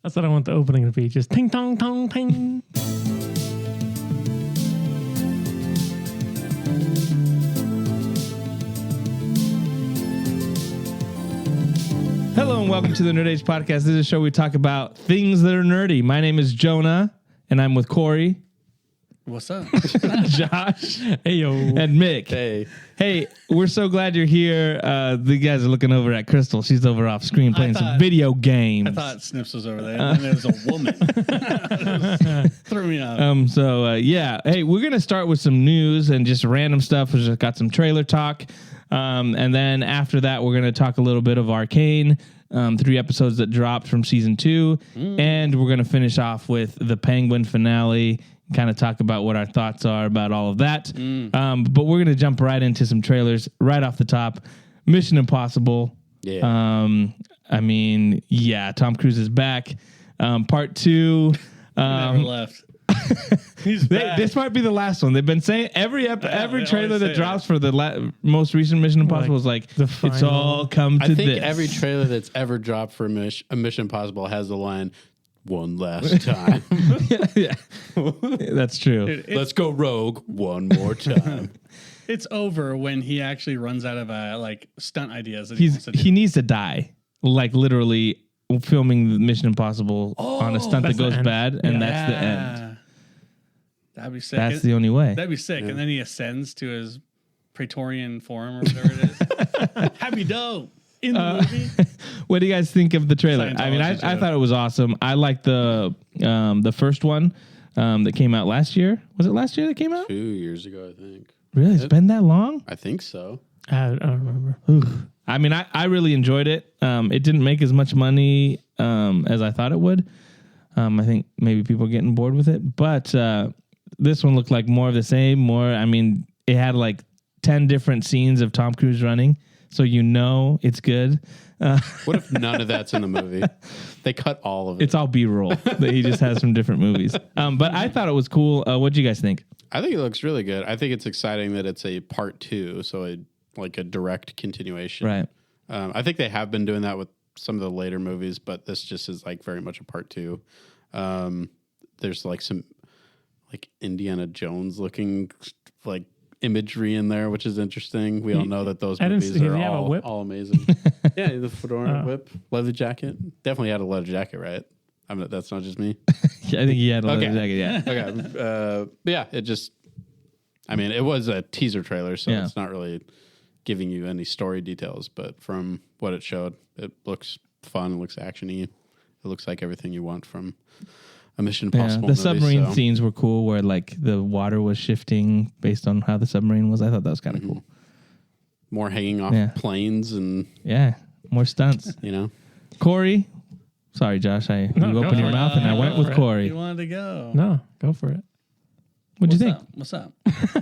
That's what I want the opening to be. Just ting tong tong ting. Hello and welcome to the Nerd Age Podcast. This is a show where we talk about things that are nerdy. My name is Jonah, and I'm with Corey. What's up? Josh. Hey, yo. And Mick. Hey, we're so glad you're here. The guys are looking over at Crystal. She's over off screen playing some video games. I thought Snips was over there, and there was a woman. Threw me off. Yeah. Hey, we're going to start with some news and just random stuff. We just got some trailer talk. And then after that, we're going to talk a little bit of Arcane, 3 episodes that dropped from season 2. And we're going to finish off with the Penguin finale, kind of talk about what our thoughts are about all of that. But we're going to jump right into some trailers right off the top. Mission Impossible. Yeah. Tom Cruise is back. Part 2. Never left. He's back. This might be the last one. They've been saying every trailer that drops for the most recent Mission Impossible is like it's all come to this. I think every trailer that's ever dropped for a Mission Impossible has the line, "One last time." Yeah. That's true. Let's go rogue one more time. It's over when he actually runs out of stunt ideas that he wants to do. He needs to die, like literally filming the Mission Impossible on a stunt that goes bad, and that's the end. That'd be sick. That's the only way. That'd be sick. Yeah. And then he ascends to his Praetorian Forum or whatever it is. Happy dough in the movie. What do you guys think of the trailer? I mean, I thought it was awesome. I liked the first one that came out last year. Was it last year that came out? 2 years ago, I think. Really? It's been that long? I think so. I don't remember. I mean, I really enjoyed it. It didn't make as much money as I thought it would. I think maybe people are getting bored with it. But this one looked like more of the same. It had like 10 different scenes of Tom Cruise running. So it's good. What if none of that's in the movie? They cut all of it. It's all B-roll that he just has from different movies. But I thought it was cool. What do you guys think? I think it looks really good. I think it's exciting that it's a part 2, so a direct continuation. Right. I think they have been doing that with some of the later movies, but this just is like very much a part 2. There's like some like Indiana Jones looking like imagery in there, which is interesting. We all know that those movies are all amazing. Yeah, the fedora whip, leather jacket. Definitely had a leather jacket, right? I mean, that's not just me. Yeah, I think he had a leather jacket, yeah. Okay. Yeah, it was a teaser trailer, so it's not really giving you any story details, but from what it showed, it looks fun, it looks action-y. It looks like everything you want from a Mission Impossible movie. The submarine scenes were cool, where like the water was shifting based on how the submarine was. I thought that was kind of cool. More hanging off planes and more stunts. Corey, sorry, Josh, you opened your mouth and I went with Corey. You wanted to go? No, go for it. What'd you think? What's up?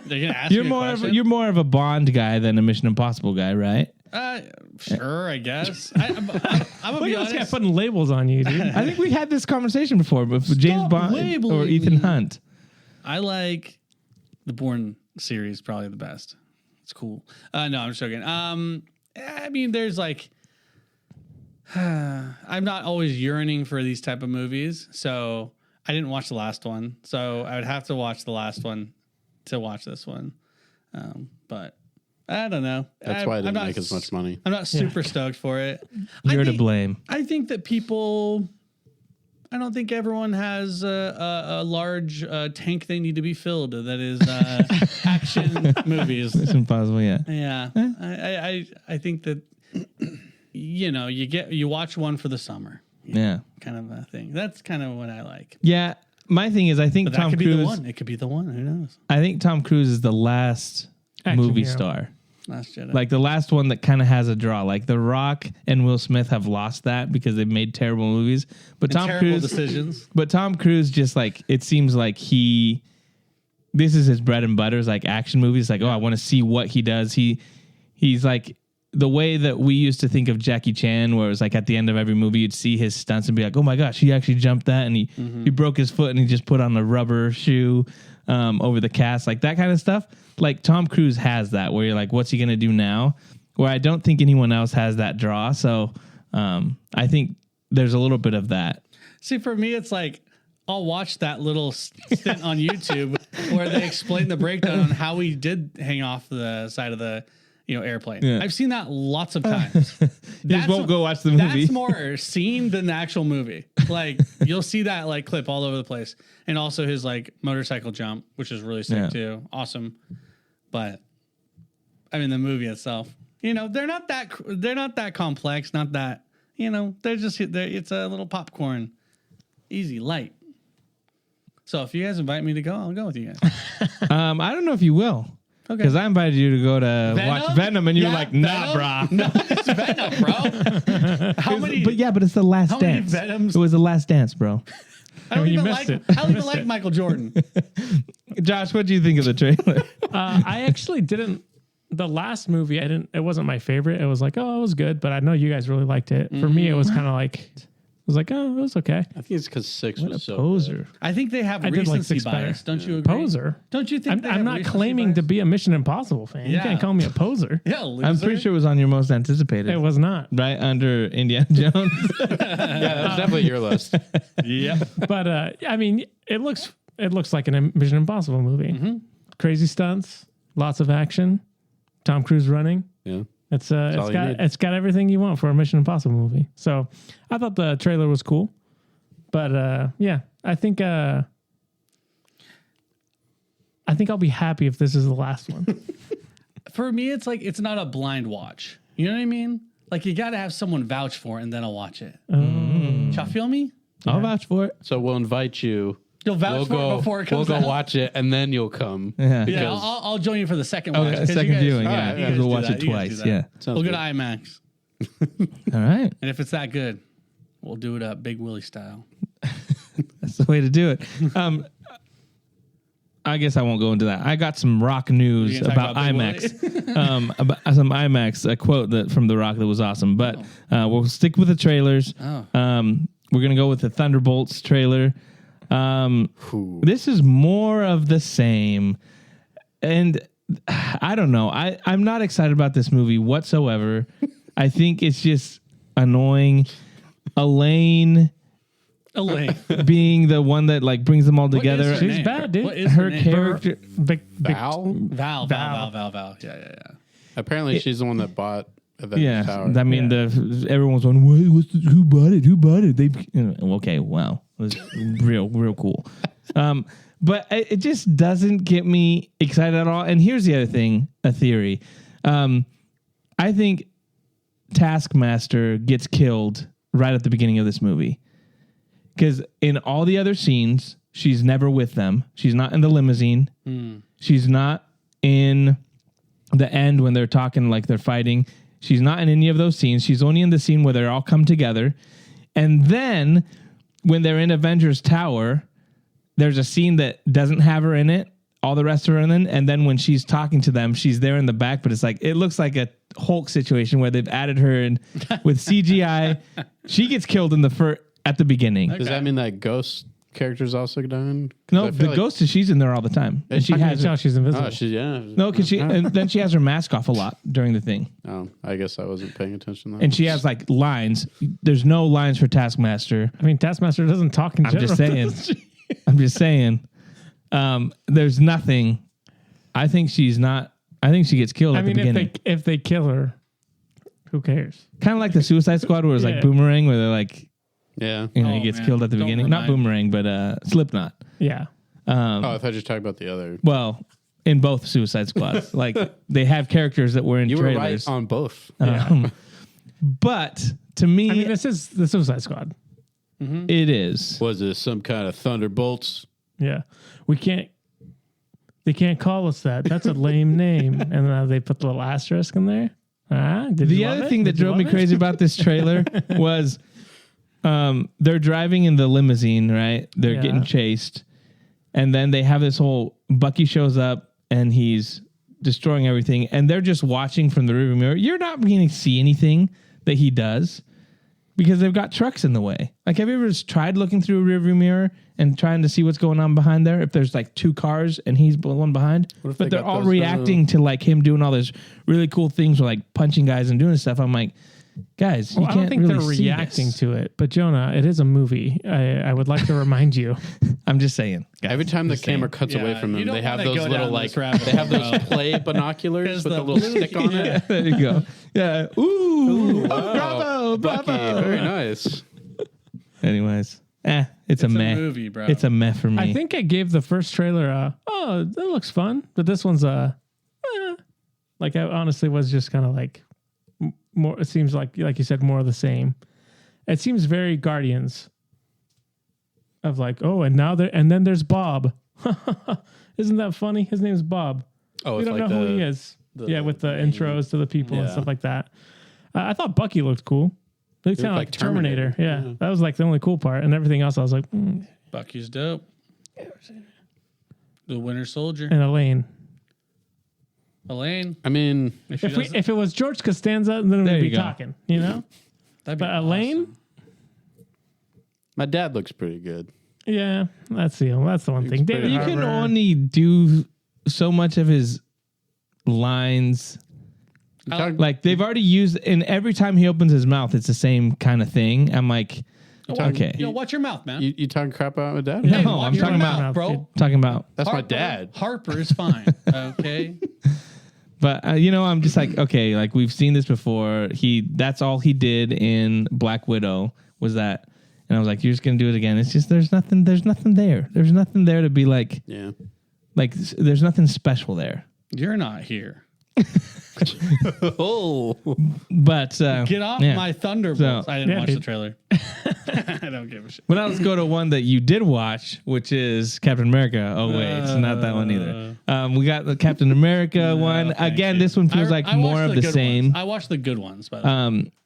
They're gonna ask you're more of a Bond guy than a Mission Impossible guy, right? Sure, I guess. I'm gonna be honest. Got putting labels on you, dude. I think we had this conversation before, but with James Bond or Ethan Hunt. I like the Bourne series, probably the best. It's cool. No, I'm just joking. There's like, I'm not always yearning for these type of movies, so I didn't watch the last one. So I would have to watch the last one to watch this one. But I don't know. That's why I didn't make as much money. I'm not super stoked for it. You're to blame. I think that I don't think everyone has a large tank they need to be filled that is action movies. It's impossible, yeah. Yeah. I think that, you watch one for the summer. Yeah. Kind of a thing. That's kind of what I like. Yeah. My thing is, I think Tom Cruise. Be the one. It could be the one. Who knows? I think Tom Cruise is the last movie star. Last Jedi. Like the last one that kind of has a draw. Like The Rock and Will Smith have lost that because they've made terrible movies. But Tom Cruise decisions. But Tom Cruise just like it seems like this is his bread and butter is like action movies. Like, I want to see what he does. He's like the way that we used to think of Jackie Chan, where it was like at the end of every movie you'd see his stunts and be like, oh my gosh, he actually jumped that and he broke his foot and he just put on a rubber shoe over the cast, like that kind of stuff. Like Tom Cruise has that where you're like, what's he going to do now? Where I don't think anyone else has that draw. So I think there's a little bit of that. See, for me, it's like I'll watch that little stint on YouTube where they explain the breakdown on how he did hang off the side of the airplane. Yeah. I've seen that lots of times. You just won't go watch the movie. That's more seen than the actual movie. Like you'll see that like clip all over the place, and also his like motorcycle jump, which is really sick too. Awesome, but I mean the movie itself, they're not that complex, not that they're just it's a little popcorn, easy, light. So if you guys invite me to go, I'll go with you guys. I don't know if you will. Okay. Because I invited you to go to watch Venom, and you're like, nah, brah. No, it's Venom, bro. How many? But it's the last how many dance. Venoms? It was the last dance, bro. I don't you even missed like. it. I don't even like Michael Jordan. Josh, what do you think of the trailer? I actually didn't. The last movie, it wasn't my favorite. It was like, oh, it was good, but I know you guys really liked it. For me, it was kind of like, it was like, oh, it was okay. I think it's because 6 What was a so poser. good. I think they have I did like recency 6 better. bias. Don't you agree? Poser. Don't you think? I'm not claiming to be a Mission Impossible fan. You Yeah. can't call me a poser. Yeah, loser. I'm pretty sure it was on your most anticipated. It was not. Right under Indiana Jones. Yeah, that's definitely your list. Yeah. But I mean, it looks like a Mission Impossible movie. Mm-hmm. Crazy stunts, lots of action, Tom Cruise running. Yeah. It's all you need. it's got everything you want for a Mission Impossible movie. So I thought the trailer was cool, but yeah, I think I'll be happy if this is the last one. For me, it's like it's not a blind watch. You know what I mean? Like you got to have someone vouch for it, and then I'll watch it. Y'all feel me? I'll vouch for it. So we'll invite you. You'll vouch for it before it comes We'll out. go watch it, and then you'll come. Yeah. Yeah, I'll join you for the second watch. Okay, 'cause you second guys- viewing. all Yeah, right, you guys we'll do watch that. it You guys do twice. that. Yeah. Sounds We'll go good. to IMAX, All right. and if it's that good, we'll do it up Big Willie style. That's the way to do it. I guess I won't go into that. I got some Rock news You gonna about talk about IMAX. About some IMAX, a quote from The Rock that was awesome. But we'll stick with the trailers. Oh. We're going to go with the Thunderbolts trailer. This is more of the same. And I don't know. I'm not excited about this movie whatsoever. I think it's just annoying. Elaine being the one that like brings them all together. What is her She's name? bad, dude. What is Her name? character, Val? Val. Yeah. Apparently, she's the one that bought Avengers yeah. Tower. I mean, everyone's going, who bought it? Who bought it? They okay, wow, it was real cool. But it just doesn't get me excited at all. And here's the other thing, a theory. I think Taskmaster gets killed right at the beginning of this movie. Because in all the other scenes, she's never with them. She's not in the limousine. She's not in the end when they're talking like they're fighting. She's not in any of those scenes. She's only in the scene where they're all come together. And then when they're in Avengers Tower, there's a scene that doesn't have her in it. All the rest are in it. And then when she's talking to them, she's there in the back. But it's like, it looks like a Hulk situation where they've added her in with CGI. She gets killed in at the beginning. Does that mean that Ghost character's also dying? 'Cause No, I feel the like- ghost is she's in there all the time. And she I can has tell she's invisible. Oh, yeah. no, because and then she has her mask off a lot during the thing. Oh, I guess I wasn't paying attention. That And she has like lines. There's no lines for Taskmaster. I mean, Taskmaster doesn't talk in I'm general. just saying. I'm just saying. There's nothing. I think she's not. I think she gets killed I at the mean, beginning. if they kill her, who cares? Kind of like the Suicide Squad, where it's like Yeah. Boomerang, where they're like, Yeah. he Oh, gets man. killed at the Don't beginning. Not remind Boomerang, but Slipknot. Yeah. Oh, I thought you were talking about the other. Well, in both Suicide Squads, like they have characters that were in You were trailers. right on both. But to me, I mean, this is the Suicide Squad. it is. Was this some kind of Thunderbolts? Yeah. They can't call us that. That's a lame name. And they put the little asterisk in there. Did The you love other it? thing that Did you drove me love it? crazy about this trailer was they're driving in the limousine, right? They're Yeah. getting chased. And then they have this whole Bucky shows up and he's destroying everything. And they're just watching from the rearview mirror. You're not going to see anything that he does because they've got trucks in the way. Like, have you ever just tried looking through a rearview mirror and trying to see what's going on behind there? If there's like two cars and he's the one behind, What if but they they're got all those, reacting to like him doing all those really cool things with like punching guys and doing stuff. I'm like, guys, you Well, I can't don't think really they're see reacting this. to it, but Jonah, it is a movie. I would like to remind you. I'm just saying. Guys, Every time the just saying. camera cuts away from you them, don't they have wanna those go little down like this rabbit they have hole, those play binoculars with the a little blue- stick on Yeah, it. there you go. Yeah. Ooh. Wow. Bravo. Bucky, Bravo. very nice. Anyways, it's a It's a meh. movie, bro. It's a meh for me. I think I gave the first trailer that looks fun, but this one's like I honestly was just kind of like more. It seems like you said, more of the same. It seems very Guardians of like, oh, and then there's Bob. Isn't that funny? His name's Bob. Oh, We it's don't like know who he is. Yeah, with the intros to the people and Yeah. stuff like that. I thought Bucky looked cool. He looked kind of like Terminator. Yeah, that was like the only cool part, and everything else I was like, Bucky's dope. The Winter Soldier. and Elaine. Elaine. I mean, If If it was George Costanza, then There we'd be you go. talking, you know. that'd be But Elaine, awesome. my dad looks pretty good. yeah, that's the one thing. David you can Harbour. only do so much of his lines. Like they've already used, and every time he opens his mouth, it's the same kind of thing. I'm like, okay. Yo, watch your mouth, man. You talking crap about my dad? Yeah. No, Watch I'm your talking mouth, about, bro. talking about. That's my Harper- dad. Harper is fine. Okay. But I'm just like, okay, like we've seen this before. That's all he did in Black Widow was that, and I was like, you're just gonna do it again. It's just there's nothing there. There's nothing there to be like there's nothing special there. You're not here. Oh, But Get off yeah. my Thunderbolts. So- I didn't Yeah, watch dude. the trailer. I don't give a shit. But now let's go to one that you did watch, which is Captain America. Oh wait, it's not that one either. We got the Captain America one. thank Again, you. this one feels like I more watched of the good same. ones. I watched the good ones, but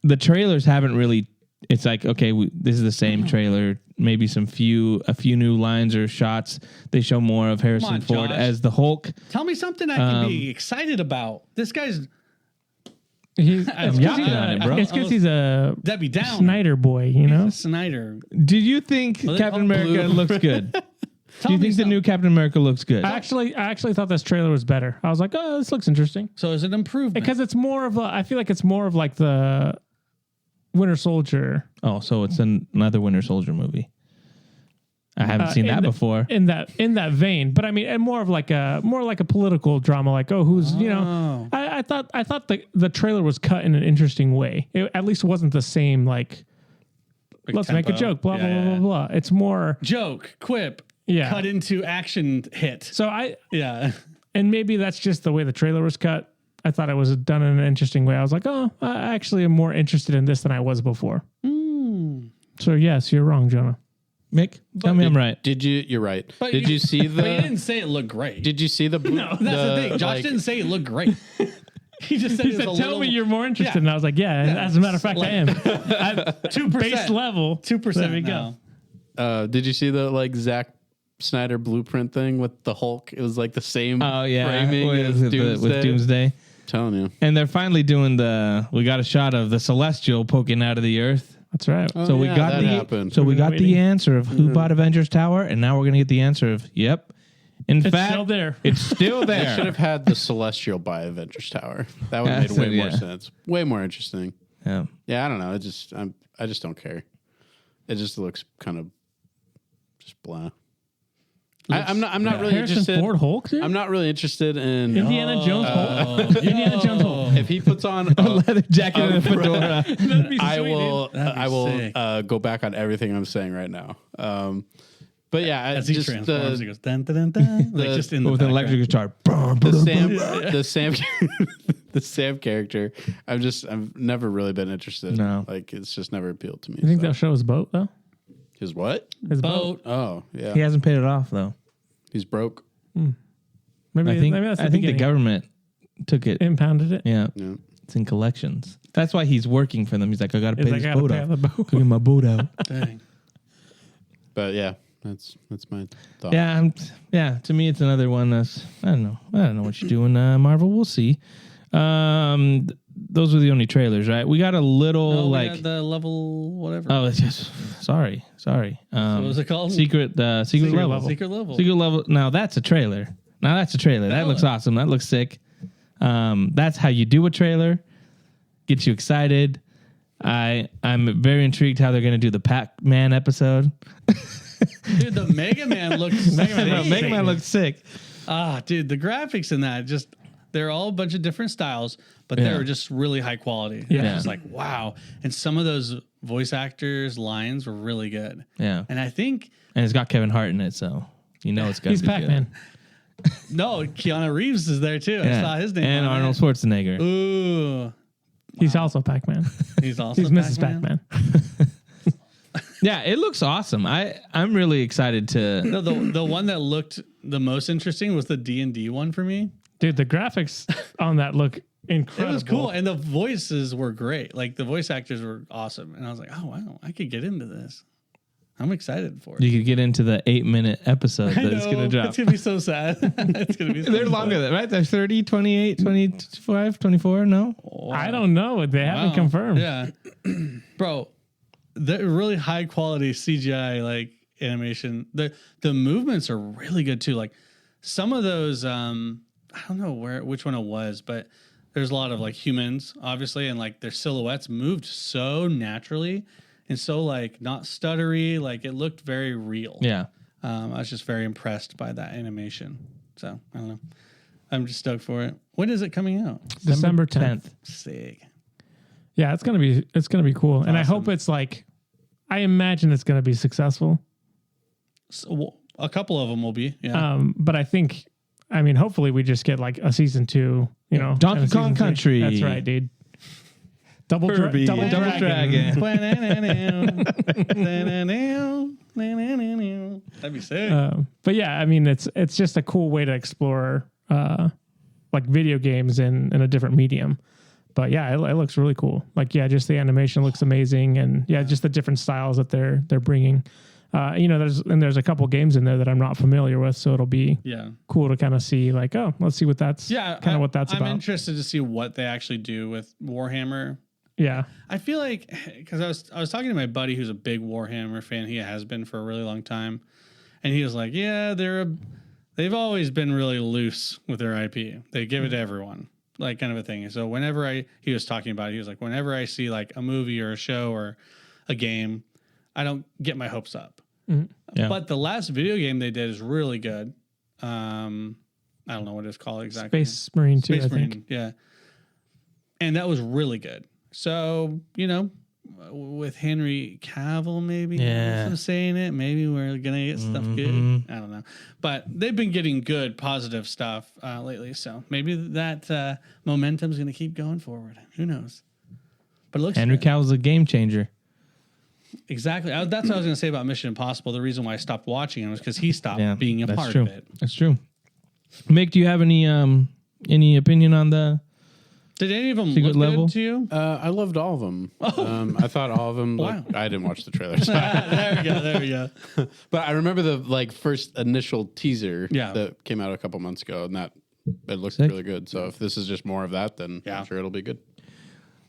The trailers haven't really. It's like, okay, this is the same trailer. Maybe a few new lines or shots. They show more of Harrison on, Ford Josh. as the Hulk. tell me something I can be excited about. This guy's He's I'm yapping on it, bro. It's because he's a Debbie Downer. Snyder boy, you know. Snyder. Did you think they Captain call it America blue? looks good? Tell Do you me think the new Captain America looks good? I actually thought this trailer was better. I was like, oh, this looks interesting So is it improvement? because it's more of I feel like it's more of like the Winter Soldier. Oh, so it's another Winter Soldier movie. I haven't seen that before. in that vein, but I mean, and more like a political drama, like who's you know. I thought the trailer was cut in an interesting way. It at least wasn't the same like let's make a tempo. joke, blah Yeah, blah yeah. blah blah. It's more Joke, quip, Yeah. cut into action hit. so Yeah. and maybe that's just the way the trailer was cut. I thought it was done in an interesting way. I was like, oh, I actually am more interested in this than I was before. So yes, you're wrong, Jonah. Mick, tell me I'm right. You're right. But Did you see But he the? didn't say it looked great. Did you see the? That's the thing. Josh didn't say it looked great. He just said He it said, was a "Tell little, me you're more interested." Yeah. And I was like, "Yeah." As a matter of fact, I am. 2%. Base level, 2%. There we now. go. Did you see the like Zack Snyder blueprint thing with the Hulk? It was like the same Oh yeah, framing as with Doomsday. Doomsday. Telling you. And they're finally doing we got a shot of the Celestial poking out of the earth. That's right. So we yeah, got that happened. So we got Waiting. the answer of who bought Avengers Tower, and now we're gonna get the answer of yep. In fact, still there. It's still They should there. have had the Celestial by Avengers Tower. That would have That's made way it, more yeah. sense. Way more interesting. Yeah. Yeah, I don't know. I just don't care. It just looks kind of just blah. I'm not really Harrison interested. Ford Hulk, dude? I'm not really interested in Indiana Jones Hulk. Indiana Jones Hulk. if he puts on a Leather jacket and a fedora. That'd be I sweet, will dude. That'd be I will sick. go back on everything I'm saying right now. But yeah, As he just transforms, he goes dun dun dun dun. Like just in the With an background. electric guitar. the Sam the Sam character. I've never really been interested. No. Like it's just never appealed to me. You think so. they'll show his boat though? His what? His boat. boat. Oh yeah, He hasn't paid it off though. he's broke. Maybe I that's think the beginning. government took it. impounded it. Yeah. Yeah. It's in collections. That's why he's working for them. He's like, I gotta He's pay like, this "I gotta boat pay off. the boat." Go get my boat out. Dang. But yeah, that's my thought. Yeah, to me it's another one that's I don't know what you're doing, Marvel. We'll see. Those were the only trailers, right? We got a little No, we like got the level whatever. oh, it's just sorry. What was it called? Secret level. Secret level. Secret level. Now that's a trailer. That looks awesome. That looks sick. That's how you do a trailer. Get you excited. I'm very intrigued how they're going to do the Pac-Man episode. Dude, the Mega Man looks Mega Man looks sick. Dude, the graphics in that they're all a bunch of different styles, but they were just really high quality. Yeah. It's like, wow. And some of those voice actors' lines were really good. Yeah. And I think And it's got Kevin Hart in it, so you know it's going He's to be Pac-Man. no, Keanu Reeves is there too. good. I saw his name. And on Arnold it. Schwarzenegger. Ooh. He's also Pac-Man. He's also He's Mrs. Pac-Man. Pac-Man. Yeah, it looks awesome. I'm really excited to. No, the one that looked the most interesting was the D&D one for me. Dude, the graphics on that look incredible. It was cool, and the voices were great. Like the voice actors were awesome, and I was like, "Oh wow, I could get into this." I'm excited for it. You could get into the 8-minute episode I that it's going to know, drop. It's gonna be so sad. It's gonna be. So They're sad. longer than right? They're 30, 28, 25, 24. No, Wow. I don't know. They haven't Wow. confirmed. Yeah, bro, the really high quality CGI like animation. The movements are really good too. Like some of those, I don't know which one it was, but there's a lot of like humans, obviously, and like their silhouettes moved so naturally and so like not stuttery. Like it looked very real. yeah. I was just very impressed by that animation. So I don't know. I'm just stoked for it. When is it coming out? December 10th. Sick. Yeah, it's gonna be cool, and I awesome. hope it's like. I imagine it's gonna be successful. So, a couple of them will be. Yeah. But I think, I mean, hopefully we just get like a season 2. You know, Donkey and a Kong season 3. Country. That's right, dude. Double Kirby. Double Double Dragon. That'd be sick. But yeah, I mean, it's just a cool way to explore like video games in a different medium. But yeah, it looks really cool. Like, yeah, just the animation looks amazing, and yeah, just the different styles that they're bringing. You know, there's a couple games in there that I'm not familiar with, so it'll be cool to kind of see. Like, oh, let's see what that's what that's about. I'm interested to see what they actually do with Warhammer. Yeah, I feel like because I was talking to my buddy who's a big Warhammer fan. He has been for a really long time, and he was like, "Yeah, they've always been really loose with their IP. They give it to everyone." Like kind of a thing. So whenever he was talking about it, he was like, whenever I see like a movie or a show or a game, I don't get my hopes up. Mm-hmm. Yeah. But the last video game they did is really good. I don't know what it's called exactly. Space Marine 2, Space I Marine, think. yeah. And that was really good. So, you know, with Henry Cavill, maybe I'm saying it. Maybe we're gonna get stuff good. I don't know, but they've been getting good, positive stuff lately. So maybe that momentum's gonna keep going forward. Who knows? But it looks Henry good. Cavill's a game changer. Exactly. That's what I was gonna say about Mission Impossible. The reason why I stopped watching it was because he stopped being a that's part true. of it. That's true. Mick, do you have any opinion on the? Did any of them Secret look level? good to you? I loved all of them. I thought all of them. Wow. I didn't watch the trailers, There we go. but I remember the first initial teaser Yeah. that came out a couple months ago, and it looked Sick. really good. So if this is just more of that, then Yeah. I'm sure it'll be good.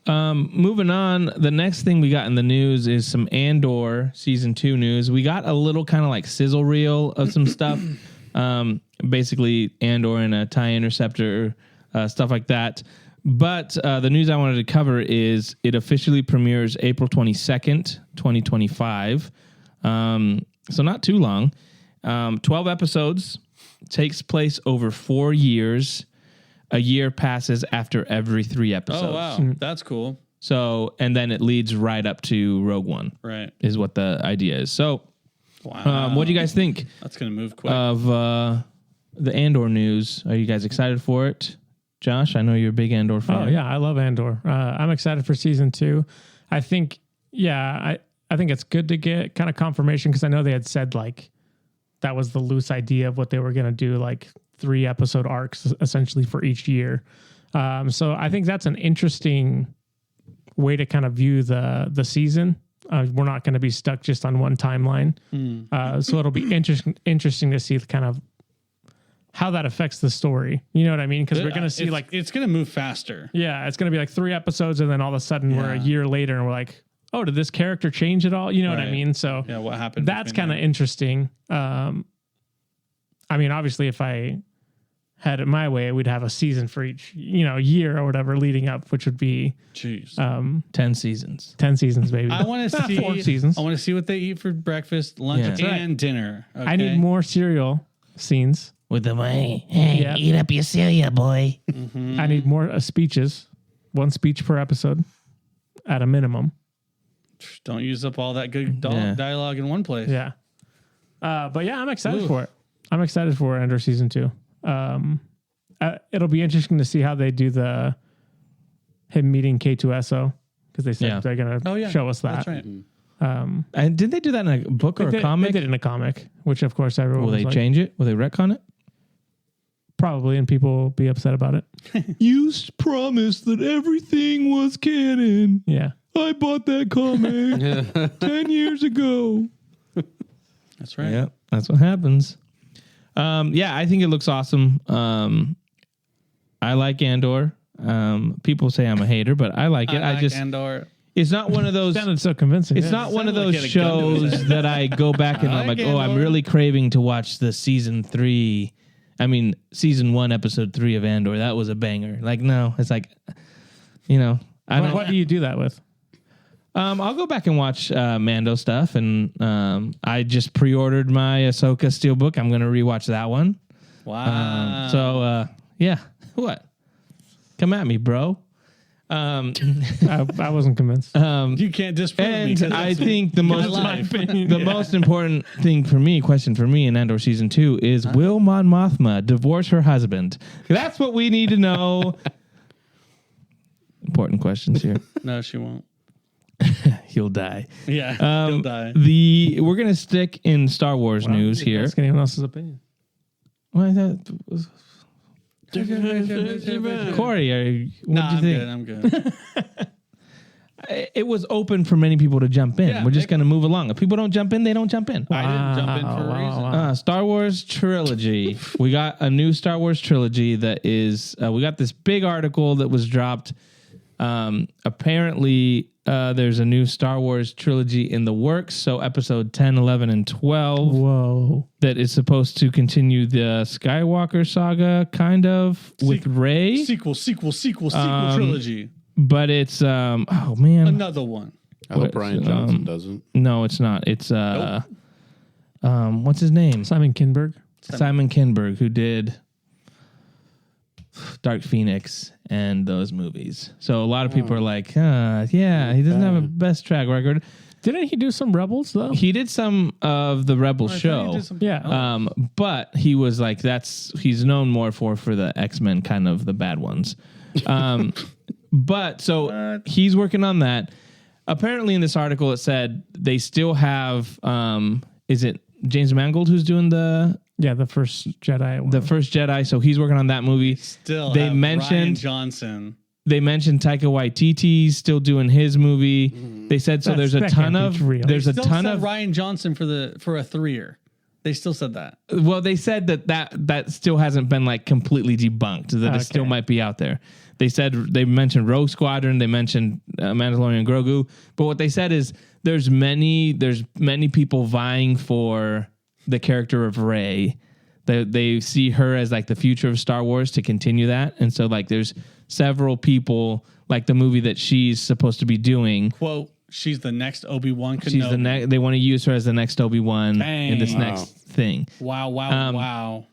Moving on, the next thing we got in the news is some Andor season 2 news. We got a little kind of like sizzle reel of some stuff. Basically Andor and a TIE interceptor, stuff like that. But the news I wanted to cover is it officially premieres April 22nd, 2025. So not too long. 12 episodes, takes place over 4 years. A year passes after every 3 episodes. Oh wow, that's cool. So, and then it leads right up to Rogue One. Right. Is what the idea is. So, Wow. what do you guys think That's gonna move quick. of the Andor news? Are you guys excited for it? Josh, I know you're a big Andor fan. Oh yeah, I love Andor. I'm excited for season 2. I think, I think it's good to get kind of confirmation because I know they had said like that was the loose idea of what they were going to do, like 3 episode arcs essentially for each year. So I think that's an interesting way to kind of view the season. We're not going to be stuck just on one timeline. So it'll be interesting to see kind of how that affects the story. You know what I mean? Because we're going to see it's going to move faster. Yeah, it's going to be like 3 episomes, and then all of a sudden we're a year later, and we're like, oh, did this character change at all? You know what I Right. mean? So Yeah, what happened? that's between kind of them? interesting. I mean, obviously, if I had it my way, we'd have a season for each, year or whatever leading up, which would be Jeez. 10 seasons. 10 seasons, baby. I want to see 4 seasons. I want to see what they eat for breakfast, lunch, Yeah. and dinner. Okay? I need more cereal scenes. With the money. Hey, Yeah. eat up your cereal, boy. I need more speeches. 1 speech per episode at a minimum. Don't use up all that good Yeah. dialogue in one place. Yeah. But yeah, I'm excited for it. I'm excited for Andor season 2. It'll be interesting to see how they do him meeting K2SO, because they said they're going to show us that. That's right. And did they do that in a book or a comic? They did it in a comic, which of course everyone Will they change it? Will they retcon it? Probably, and people will be upset about it. You promised that everything was canon. Yeah. I bought that comic 10 years ago. That's right. Yeah, that's what happens. I think it looks awesome. I like Andor. People say I'm a hater, but I like it. I like Andor. It's not one of those. Sounded so convincing. It's yeah. not one of those like he had a gun to his shows head. that I go back and I'm like like, oh, I'm Andor. really craving to watch the season 1, episode 3 of Andor. That was a banger. Like, no, it's like, I don't. What do you do that with? I'll go back and watch Mando stuff, and I just pre-ordered my Ahsoka Steelbook. I'm gonna rewatch that one. Wow. What? Come at me, bro. I wasn't convinced. You can't disprove me. And 'cause I that's think the most life. most important question for me in Andor season 2 is will Mon Mothma divorce her husband? That's what we need to know. Important questions here. No, she won't. He'll die. Yeah, he'll die. We're gonna stick in Star Wars news here. Ask anyone else's opinion. Well, that was Corey. What do you think? I'm good. It was open for many people to jump in. Yeah, We're just gonna move along. If people don't jump in, they don't jump in. I didn't jump in for a reason. Star Wars trilogy. We got a new Star Wars trilogy that is. We got this big article that was dropped. Apparently, there's a new Star Wars trilogy in the works. So episode 10, 11, and 12 Whoa. that is supposed to continue the Skywalker saga, kind of, with Rey. Sequel trilogy. But it's, oh, man. Another one. I hope Ryan Johnson doesn't. No, it's not. It's, what's his name? Simon Kinberg. Simon Kinberg, who did Dark Phoenix and those movies. So a lot of people are like, he doesn't have a best track record. Didn't he do some Rebels though? He did some of the Rebel show. Yeah. But he was like, he's known more for the X-Men, kind of the bad ones. But so he's working on that. Apparently in this article, it said they still have, is it James Mangold who's doing the first Jedi one. The First Jedi, so he's working on that movie. Still, they have mentioned Ryan Johnson. They mentioned Taika Waititi's still doing his movie. They said so. There's a ton of Ryan Johnson for a 3-year. They still said that. Well, they said that still hasn't been like completely debunked. That it still might be out there. They said they mentioned Rogue Squadron. They mentioned Mandalorian Grogu. But what they said is there's many people vying for the character of Rey. They see her as like the future of Star Wars to continue that. And so like there's several people like the movie that she's supposed to be doing. Quote, she's the next Obi-Wan Kenobi. They want to use her as the next Obi-Wan in this next thing. Wow.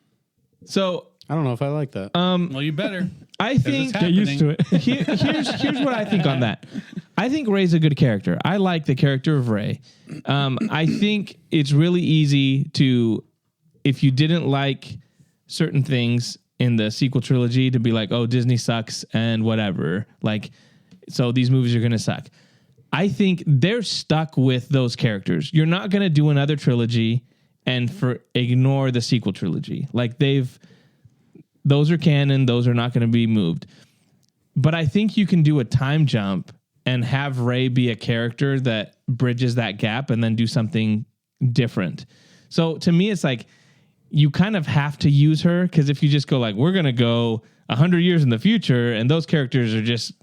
So I don't know if I like that. Well, you better. I think Get used to it. here's what I think on that. I think Rey's a good character. I like the character of Rey. I think it's really easy to, if you didn't like certain things in the sequel trilogy, to be like, oh, Disney sucks and whatever. Like, so these movies are going to suck. I think they're stuck with those characters. You're not going to do another trilogy and ignore the sequel trilogy. Like those are canon. Those are not going to be moved. But I think you can do a time jump and have Rey be a character that bridges that gap and then do something different. So to me, it's like you kind of have to use her, because if you just go like, we're going to go 100 years in the future and those characters are just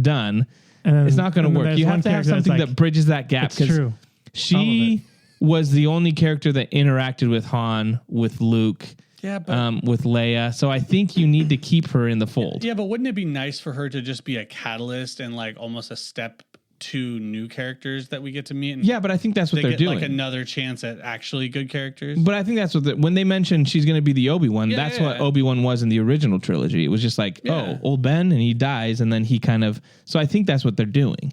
done, it's not going to work. You have to have something that bridges that gap. It's true. She was the only character that interacted with Han, with Luke, Yeah, but with Leia. So I think you need to keep her in the fold. yeah, but wouldn't it be nice for her to just be a catalyst and like almost a step to new characters that we get to meet? And Yeah, but I think that's what they they're get doing. like another chance at actually good characters. But I think that's what when they mentioned she's going to be the Obi-Wan, Yeah, that's yeah, what yeah. Obi-Wan was in the original trilogy. It was just like, Yeah. oh, old Ben, and he dies, and then he kind of. So I think that's what they're doing.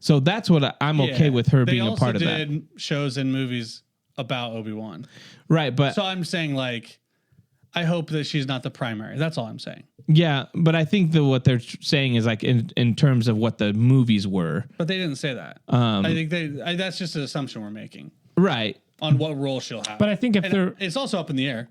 So that's what I'm okay with her being a part of that. They also did shows and movies about Obi-Wan. Right, but So I'm saying, like, I hope that she's not the primary. That's all I'm saying. yeah, but I think that what they're saying is like in terms of what the movies were. But they didn't say that. I think that's just an assumption we're making Right. on what role she'll have. But I think if And they're it's also up in the air.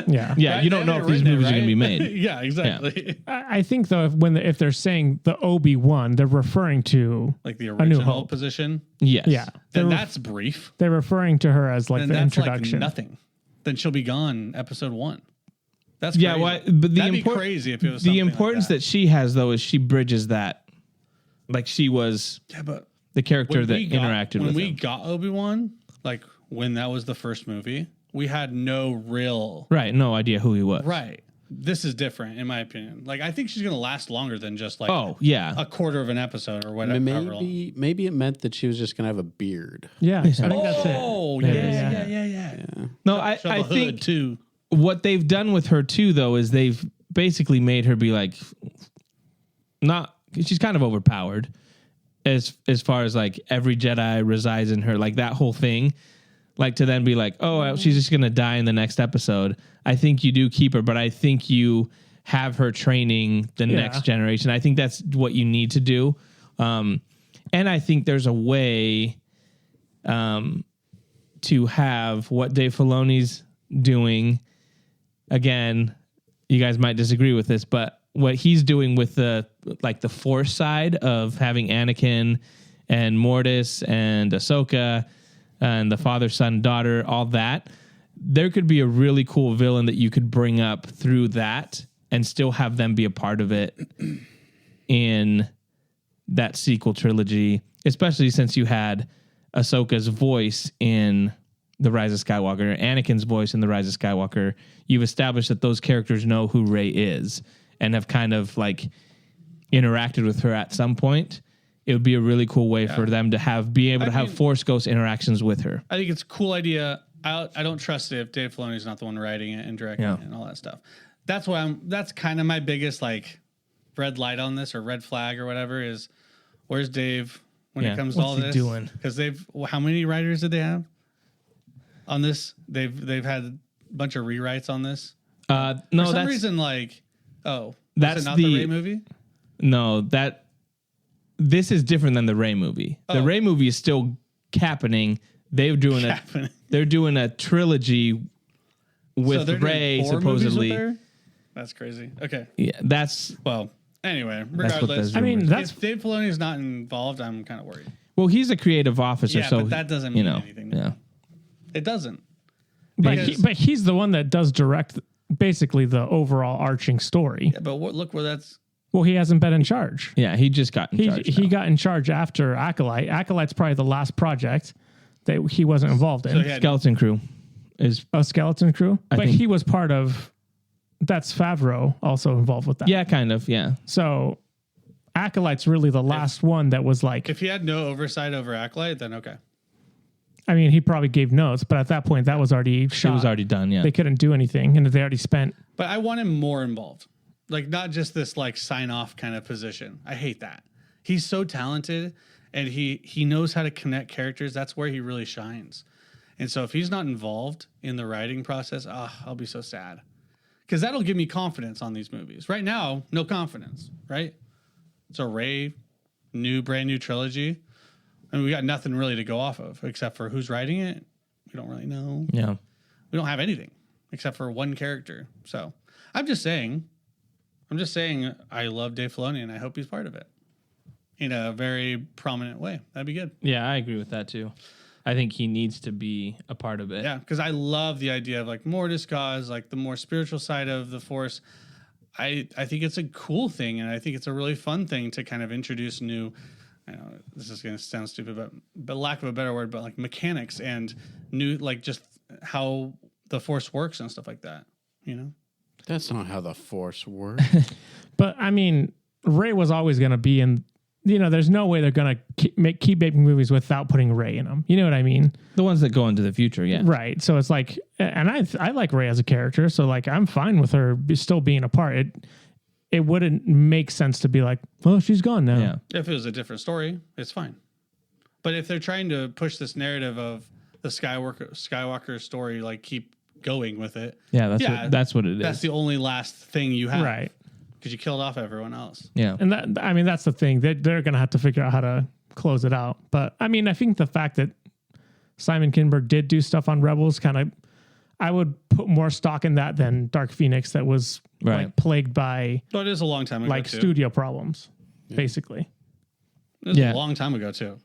yeah, Yeah, Right? you don't They know if haven't these written it, movies are going to be right? made. Yeah, exactly. I think though if they're saying the Obi-Wan, they're referring to Like the New original Hope. position. Yes. yeah, Then they're, that's brief. they're referring to her as like Then the that's introduction. like nothing. Then she'll be gone episode 1. That's Yeah, crazy. well, but the That'd be crazy if it was the something importance like that she has though is she bridges that, like she was Yeah, but the character when that we got- interacted when with we him. got Obi-Wan, like when that was the first movie, we had no real Right, no idea who he was. right. This is different in my opinion. Like I think she's gonna last longer than just like Oh yeah, a quarter of an episode or whatever. however long. Maybe it meant that she was just gonna have a beard. Yeah, I think that's it. Oh Maybe, yeah. no, Shove a I hood think too. what they've done with her too though is they've basically made her be like not she's kind of overpowered as far as like every Jedi resides in her, like that whole thing. Like to then be like, oh, well, she's just gonna die in the next episode. I think you do keep her, but I think you have her training the next generation. I think that's what you need to do, and I think there's a way to have what Dave Filoni's doing. Again, you guys might disagree with this, but what he's doing with the Force side of having Anakin and Mortis and Ahsoka and the father, son, daughter, all that, there could be a really cool villain that you could bring up through that and still have them be a part of it in that sequel trilogy, especially since you had Ahsoka's voice in The Rise of Skywalker, Anakin's voice in The Rise of Skywalker. You've established that those characters know who Rey is and have kind of like interacted with her at some point. It would be a really cool way for them to be able to have Force Ghost interactions with her. I think it's a cool idea. I don't trust it if Dave Filoni's not the one writing it and directing it and all that stuff. That's why that's kind of my biggest like red light on this or red flag or whatever is where's Dave when it comes to all What's he this? doing? Because how many writers did they have on this? They've had a bunch of rewrites on this. No, For some that's reason like was that's it not the Rey movie? no that. This is different than the Rey movie. The Rey movie is still happening. They're doing a trilogy with they're doing Rey 4 movies with supposedly. her? That's crazy. Okay. Yeah, that's Well, anyway, what regardless. those rumors. If Dave Filoni is not involved, I'm kind of worried. well, he's a creative officer, Yeah, so but that doesn't you mean know, anything. yeah. It doesn't. But Because- but he's the one that does direct basically the overall arching story. Yeah, but look where that's. Well, he hasn't been in charge. Yeah, he just got in charge. He now. got in charge after Acolyte. Acolyte's probably the last project that he wasn't involved in. So he had, Skeleton Crew is A Skeleton Crew, but think- he was part of. That's Favreau also involved with that. yeah, kind of yeah. So Acolyte's really the last one that was like. if he had no oversight over Acolyte, then okay. I mean, he probably gave notes, but at that point, that was already shot. It was already done. Yeah, They couldn't do anything, and they already spent. But I want him more involved. Like, not just this, like, sign-off kind of position. I hate that. He's so talented, and he knows how to connect characters. That's where he really shines. And so if he's not involved in the writing process, I'll be so sad. Because that'll give me confidence on these movies. Right now, no confidence, right? It's a Rey, brand new trilogy. And we got nothing really to go off of, except for who's writing it. We don't really know. yeah. We don't have anything except for one character. So I'm just saying I love Dave Filoni and I hope he's part of it in a very prominent way. That'd be good. Yeah, I agree with that too. I think he needs to be a part of it. Yeah, because I love the idea of like Mortis cause, like the more spiritual side of the Force. I think it's a cool thing, and I think it's a really fun thing to kind of introduce new. I know this is going to sound stupid, but lack of a better word, but like mechanics and new, like just how the Force works and stuff like that. You know, That's not how the Force works. But I mean, Rey was always going to be in. There's no way they're going to keep making movies without putting Rey in them. You know what I mean? The ones that go into the future, yeah. Right. So it's like, and I like Rey as a character, so like I'm fine with her still being a part. It wouldn't make sense to be like, well, she's gone now. Yeah. if it was a different story, it's fine. But if they're trying to push this narrative of the Skywalker story, like keep going with it, Yeah, that's what it is. that's the only last thing you have, Right. Because you killed off everyone else. Yeah. And that's the thing. They're going to have to figure out how to close it out. But I mean, I think the fact that Simon Kinberg did do stuff on Rebels I would put more stock in that than Dark Phoenix that was like plagued by But it is a long time ago, like too. studio problems, basically. It was Yeah. a long time ago, too.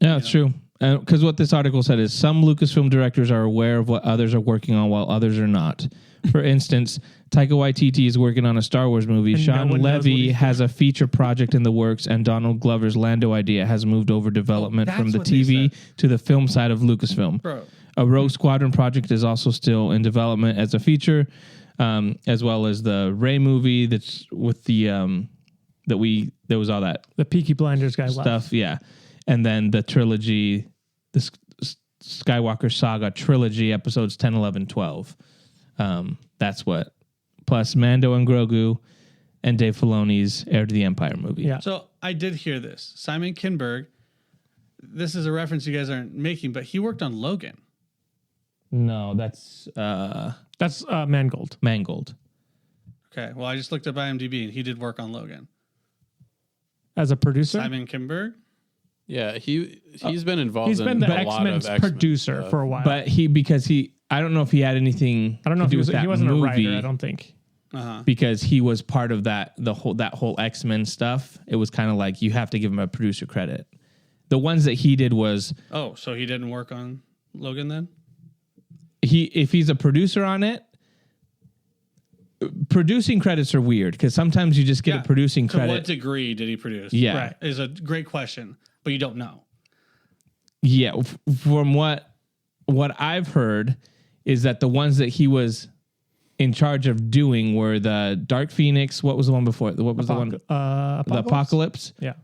Yeah, it's true. Because what this article said is some Lucasfilm directors are aware of what others are working on while others are not. For instance, Taika Waititi is working on a Star Wars movie. And Sean no one knows what Levy he's has a feature project in the works, and Donald Glover's Lando idea has moved over development that's from the what they TV said. to the film side of Lucasfilm. Bro. A Rogue Squadron project is also still in development as a feature, as well as the Rey movie that's with the there was all that The Peaky Blinders guy left. stuff, yeah, and then the trilogy, the Skywalker Saga trilogy, episodes 10, 11, 12. That's what. Plus Mando and Grogu, and Dave Filoni's Heir to the Empire movie. Yeah. So I did hear this. Simon Kinberg, this is a reference you guys aren't making, but he worked on Logan. No, that's Mangold. Mangold. Okay, well, I just looked up IMDb, and he did work on Logan. As a producer? Simon Kinberg? Yeah, he's been involved. He's been in the a lot of X-Men's X-Men producer stuff. for a while. But I don't know if he had anything. I don't know to if do he with that wasn't movie, a writer, I don't think. Uh-huh. because he was part of that whole X-Men stuff. It was kind of like you have to give him a producer credit. The ones that he did was Oh, so he didn't work on Logan then? if he's a producer on it. Producing credits are weird because sometimes you just get a producing To what credit. degree did he produce? Yeah. Right. Is a great question, but you don't know. Yeah, from what I've heard is that the ones that he was in charge of doing were the Dark Phoenix. What was the one before? What was the one? The Apocalypse. Yeah.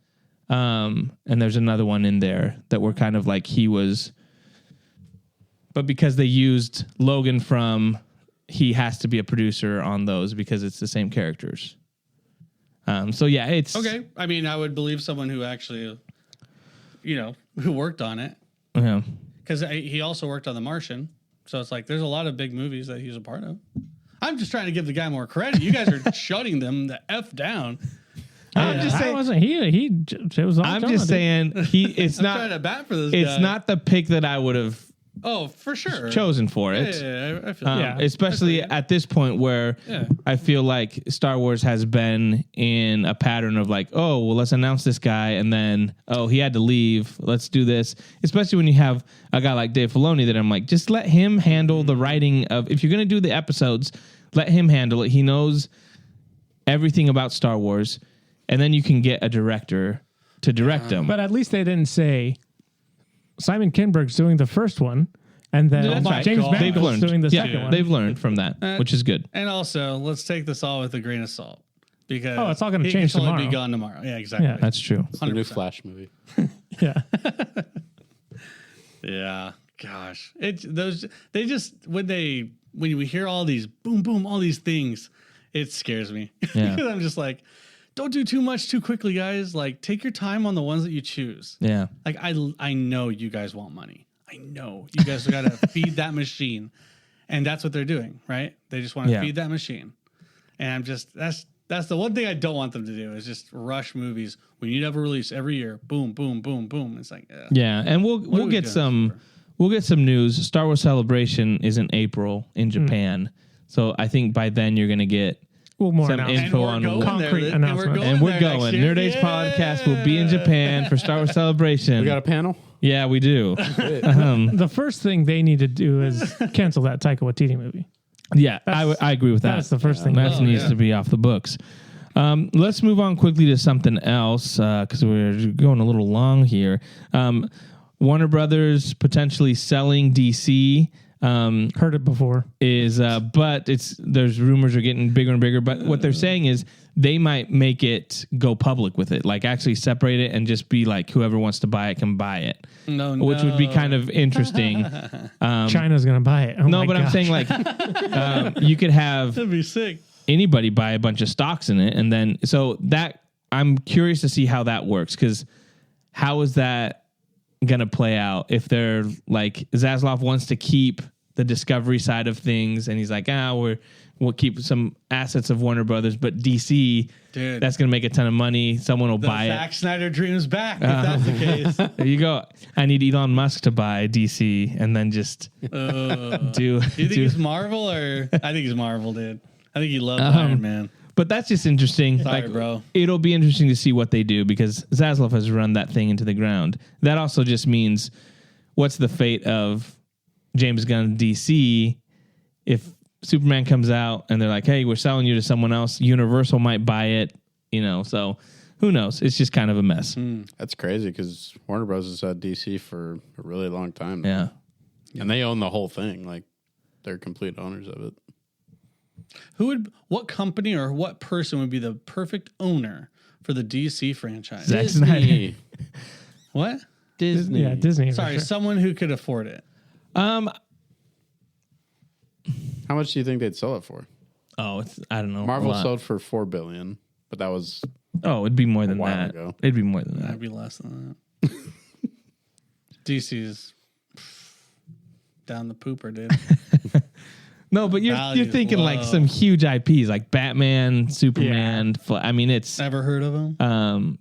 And there's another one in there that were kind of like he was, but because they used Logan from, he has to be a producer on those because it's the same characters. So yeah, it's Okay. I mean, I would believe someone who actually, who worked on it. Yeah. Because he also worked on The Martian. So it's like there's a lot of big movies that he's a part of. I'm just trying to give the guy more credit. You guys are shutting them the F down. I'm just saying. It was. I'm just saying it's I'm not. trying to bat for this It's guy. not the pick that I would have Oh, for sure. chosen for it. Yeah, I feel that. Especially at this point where I feel like Star Wars has been in a pattern of like, oh, well, let's announce this guy, and then, oh, he had to leave. Let's do this. Especially when you have a guy like Dave Filoni that I'm like, just let him handle the writing of, if you're going to do the episodes, let him handle it. He knows everything about Star Wars, and then you can get a director to direct them. But at least they didn't say Simon Kinberg's doing the first one, and then That's right. James God. They've Mangold's learned. doing the Yeah, second one. they've learned from that, which is good. And also, let's take this all with a grain of salt. Because Oh, it's all gonna he change can totally tomorrow. be gone tomorrow. Yeah, exactly. Yeah. That's true. It's the new 100%. Flash movie. Yeah. Yeah, gosh, when we hear all these boom boom, all these things, it scares me. Yeah. Because I'm just like, don't do too much too quickly, guys. Like, take your time on the ones that you choose. Yeah. Like, I know you guys want money. I know you guys got to feed that machine, and that's what they're doing, right? They just want to feed that machine, and I'm just that's the one thing I don't want them to do is just rush movies. We need to have a release every year. Boom, boom, boom, boom. It's like, Yeah, and we'll are we get doing some this for? we'll get some news. Star Wars Celebration is in April in Japan, so I think by then you're gonna get Well, more some announcements. info on Concrete announcement. and we're going. Nerd Age Podcast will be in Japan for Star Wars Celebration. We got a panel. Yeah, we do. The first thing they need to do is cancel that Taika Waititi movie. Yeah, I agree with that. That's the first thing. That needs to be off the books. Let's move on quickly to something else because we're going a little long here. Warner Brothers potentially selling DC. Heard it before. is but there's rumors are getting bigger and bigger, but what they're saying is they might make it go public with it, like actually separate it and just be like whoever wants to buy it can buy it, which would be kind of interesting. China's gonna buy it. Oh No, my but I'm gosh. saying like you could have That'd be sick. anybody buy a bunch of stocks in it, and then so that I'm curious to see how that works, because how is that gonna play out if they're like Zaslav wants to keep the Discovery side of things, and he's like, we'll keep some assets of Warner Brothers, but DC, Dude, that's gonna make a ton of money. Someone will the buy Zack Snyder dream's back. If that's the case, it. There you go. I need Elon Musk to buy DC, and then just do. you think he's Marvel or I think he's Marvel, dude. I think he loves Iron Man. But that's just interesting. Sorry, bro. It'll be interesting to see what they do, because Zaslav has run that thing into the ground. That also just means what's the fate of James Gunn DC if Superman comes out and they're like, hey, we're selling you to someone else. Universal might buy it, so who knows? It's just kind of a mess. That's crazy because Warner Bros. Has had DC for a really long time now. Yeah. And they own the whole thing. Like, they're complete owners of it. What company or what person would be the perfect owner for the DC franchise? Zack Snyder. What? Disney. Yeah, Disney. for Sorry, sure. someone who could afford it. How much do you think they'd sell it for? I don't know. Marvel a lot. sold for $4 billion, but that was It'd be more than while that. ago. It'd be more than that. That'd be less than that. DC's down the pooper, dude. No, but you're Value's thinking like low. some huge IPs like Batman, Superman. I mean, it's Never heard of him?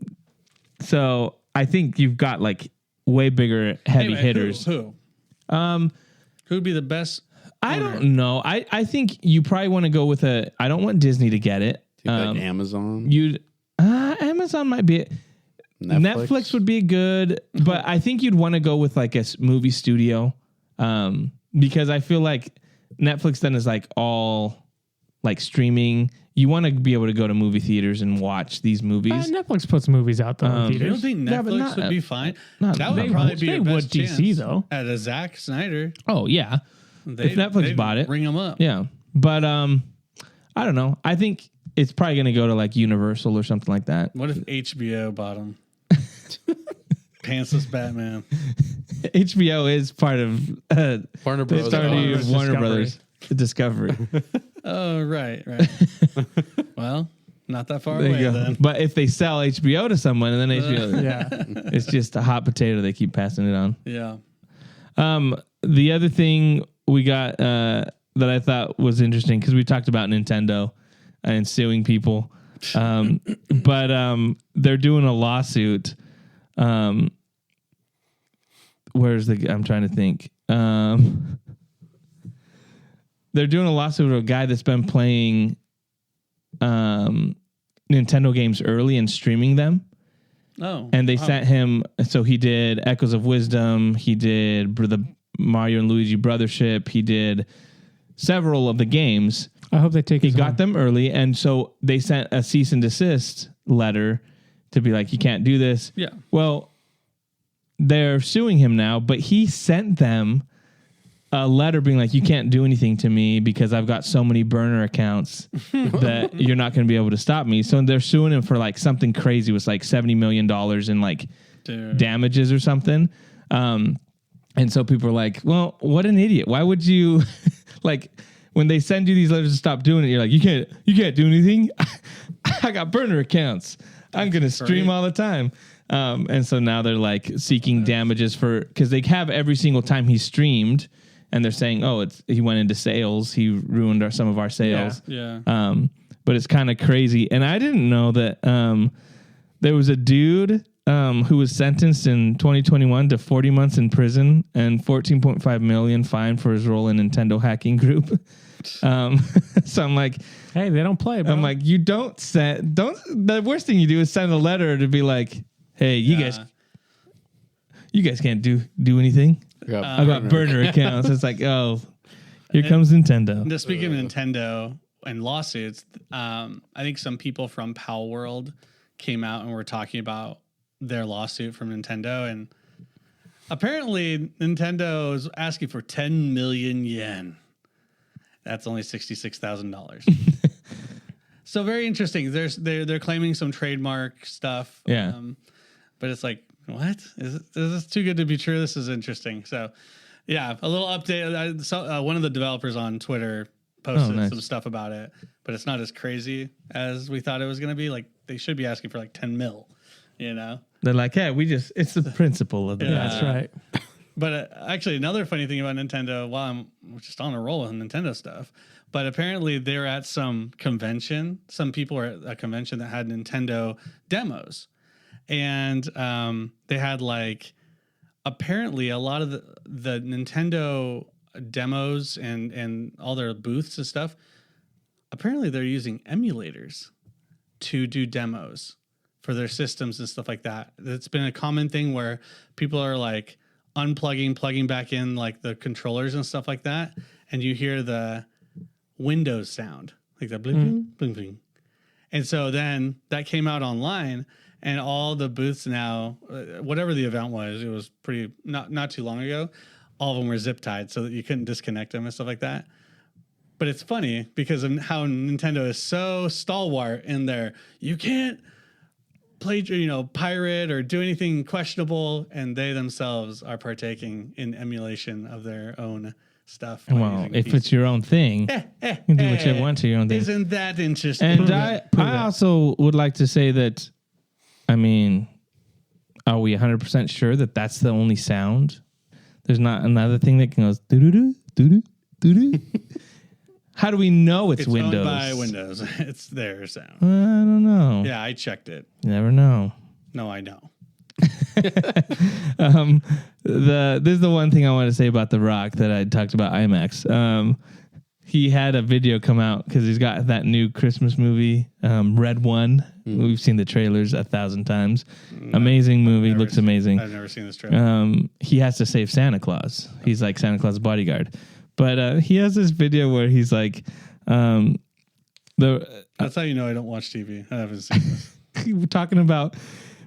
so I think you've got like way bigger heavy Anyway, hitters. Who would be the best? I owner? don't know. I think you probably want to go with I don't want Disney to get it. like Amazon. You'd Amazon might be it. Netflix would be good, but I think you'd want to go with like a movie studio, because I feel like Netflix then is like all like streaming. You want to be able to go to movie theaters and watch these movies. Netflix puts movies out though in You don't theaters. think Yeah, but Netflix not- would be fine? not- That would they probably would- be they your would best DC chance though. At a Zack Snyder. Oh yeah, if Netflix bought it, ring them up. yeah. But I don't know. I think it's probably going to go to like Universal or something like that. What if HBO bought them? Pantsless Batman. HBO is part of Warner the Bros. starting owns of Warner Discovery. Brothers Discovery. Oh, right. Well, not that far There away you go. then. But if they sell HBO to someone, and then HBO, Yeah. it's just a hot potato. They keep passing it on. Yeah. The other thing we got that I thought was interesting, because we talked about Nintendo and suing people, but they're doing a lawsuit. Where's I'm trying to think. They're doing a lawsuit with a guy that's been playing Nintendo games early and streaming them. Oh. And they sent him, so he did Echoes of Wisdom, he did the Mario and Luigi Brothership, he did several of the games. I hope they take. He got them early, and so they sent a cease and desist letter to be like, you can't do this. Yeah. Well, they're suing him now, but he sent them a letter being like, you can't do anything to me because I've got so many burner accounts that you're not going to be able to stop me. So they're suing him for like something crazy. It was like $70 million in like damages or something. And so people are like, well, what an idiot. Why would you like when they send you these letters to stop doing it? You're like, you can't do anything. I got burner accounts. I'm going to stream all the time. And so now they're like seeking damages because they have every single time he streamed. And they're saying, oh, he went into sales. He ruined some of our sales. Yeah. But it's kind of crazy. And I didn't know that there was a dude who was sentenced in 2021 to 40 months in prison and $14.5 million fine for his role in Nintendo hacking group. So I'm like, Hey, they don't play. Bro. I'm like, you don't. The worst thing you do is send a letter to be like, hey, you guys can't do anything. I got burner accounts. It's like, oh, here comes Nintendo. Now, speaking of Nintendo and lawsuits, I think some people from Pal World came out and were talking about their lawsuit from Nintendo, and apparently Nintendo is asking for 10 million yen. That's only $66,000. So very interesting. They're claiming some trademark stuff. Yeah. But it's like, what? Is this too good to be true? This is interesting. So, yeah, a little update. I saw one of the developers on Twitter posted some stuff about it, but it's not as crazy as we thought it was going to be. Like, they should be asking for like 10 mil, you know? They're like, yeah, it's the principle of the That's right. But actually, another funny thing about Nintendo, while I'm just on a roll with Nintendo stuff, but apparently they're at some convention. Some people are at a convention that had Nintendo demos. And they had like, apparently a lot of the Nintendo demos and all their booths and stuff, apparently they're using emulators to do demos for their systems and stuff like that. It's been a common thing where people are like unplugging, plugging back in like the controllers and stuff like that. And you hear the Windows sound, like that bling, bling, bling, bling. And so then that came out online. And all the booths now, whatever the event was, it was pretty not too long ago. All of them were zip tied so that you couldn't disconnect them and stuff like that. But it's funny because of how Nintendo is so stalwart in there. You can't play, pirate or do anything questionable, and they themselves are partaking in emulation of their own stuff. Well, if it's your own thing, you can do what you want to your own thing. Isn't that interesting? And I also would like to say that, I mean, are we 100% sure that that's the only sound? There's not another thing that can go doo-doo-doo, doo-doo, doo-doo? How do we know it's Windows? Owned by Windows. It's their sound. I don't know. Yeah, I checked it. You never know. No, I know. This is the one thing I want to say about The Rock that I talked about IMAX. He had a video come out because he's got that new Christmas movie, Red One. We've seen the trailers 1,000 times. Amazing movie, looks amazing. I've never seen this trailer. He has to save Santa Claus. He's like Santa Claus' bodyguard. But he has this video where he's like, that's how you know I don't watch TV. I haven't seen this. we're talking about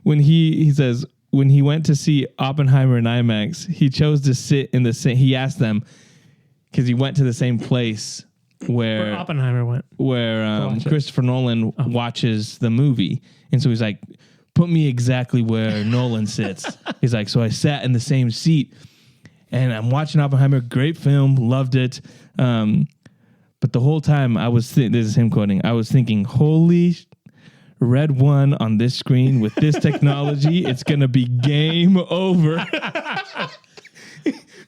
when he says when he went to see Oppenheimer in IMAX, he chose to sit in the same. He asked them because he went to the same place where Oppenheimer went, where Christopher Nolan watches the movie, and so he's like, "Put me exactly where Nolan sits." He's like, "So I sat in the same seat, and I'm watching Oppenheimer. Great film, loved it." But the whole time I was this is him quoting. I was thinking, "Holy." Red One on this screen with this technology, it's gonna be game over.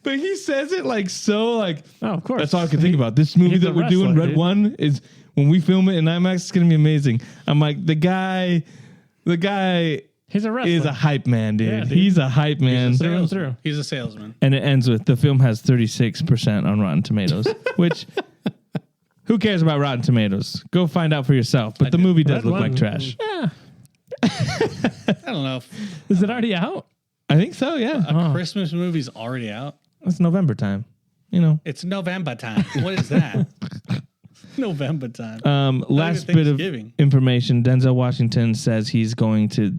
But he says it like so, like, oh, of course. That's all I can think about. This movie that we're doing, Red One, is when we film it in IMAX, it's gonna be amazing. I'm like, the guy, he's a wrestler. is a hype man, dude. Yeah, dude. He's a hype man. He's a salesman. And it ends with the film has 36% on Rotten Tomatoes, which. Who cares about Rotten Tomatoes? Go find out for yourself. But the movie does look like trash. Yeah. I don't know. Is it already out? I think so, yeah. A Christmas movie's already out. It's November time. You know. It's November time. What is that? November time. Last bit of information. Denzel Washington says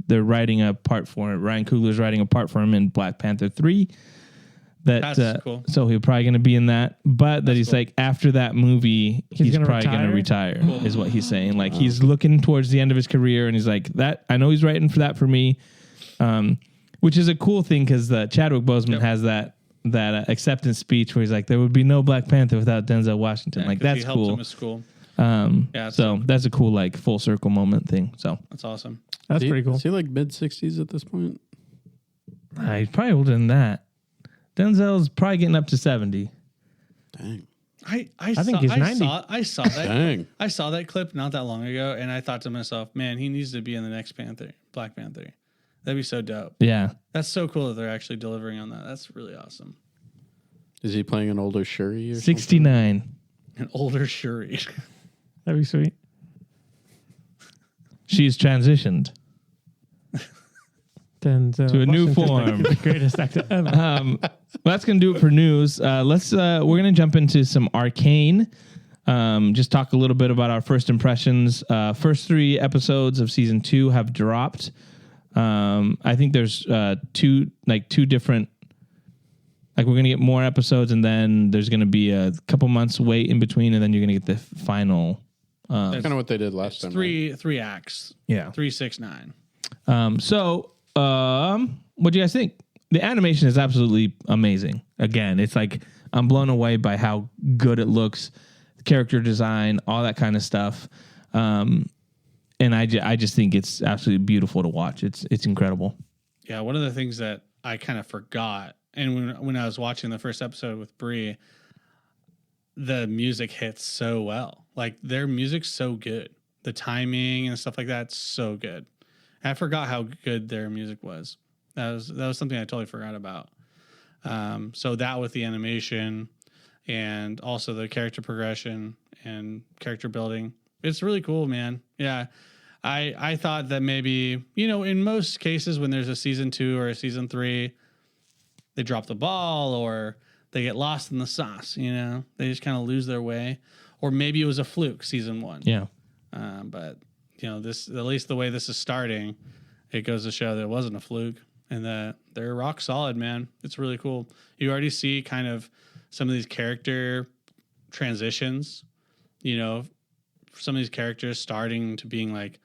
they're writing a part for it. Ryan Coogler's writing a part for him in Black Panther 3. That's cool. So he's probably going to be in that. But that he's cool. Like, after that movie, he's probably going to retire, is what he's saying. Like, he's looking towards the end of his career, and he's like, I know he's writing for that for me, which is a cool thing because Chadwick Boseman has that acceptance speech where he's like, there would be no Black Panther without Denzel Washington. Yeah, like, that's he cool. Helped him at school. So that's a cool, like, full circle moment thing. So that's awesome. That's pretty cool. Is he like mid-60s at this point? He's probably older than that. Denzel's probably getting up to 70. Dang. I think he's 90. I saw that. Dang. I saw that clip not that long ago, and I thought to myself, man, he needs to be in the next Black Panther. That'd be so dope. Yeah. That's so cool that they're actually delivering on that. That's really awesome. Is he playing an older Shuri or 69. Something? An older Shuri. That'd be sweet. She's transitioned. To a new form. The greatest actor ever. Well, that's gonna do it for news. We're gonna jump into some Arcane. Just talk a little bit about our first impressions. First 3 episodes of season 2 have dropped. I think there's two different Like we're gonna get more episodes, and then there's gonna be a couple months wait in between, and then you're gonna get the final. That's kind of what they did last time. Three acts. Yeah. 3, 6, 9. What do you guys think? The animation is absolutely amazing. Again, it's like I'm blown away by how good it looks, character design, all that kind of stuff. And I just think it's absolutely beautiful to watch. It's incredible. Yeah, one of the things that I kind of forgot, and when I was watching the first episode with Brie, the music hits so well. Like their music's so good. The timing and stuff like that's so good. I forgot how good their music was. That was something I totally forgot about. So that with the animation and also the character progression and character building, it's really cool, man. Yeah. I thought that maybe, in most cases when there's a season 2 or a season 3, they drop the ball or they get lost in the sauce, they just kind of lose their way. Or maybe it was a fluke season 1. Yeah. But this, at least the way this is starting, it goes to show that it wasn't a fluke and that they're rock solid, man. It's really cool. You already see kind of some of these character transitions, some of these characters starting to being like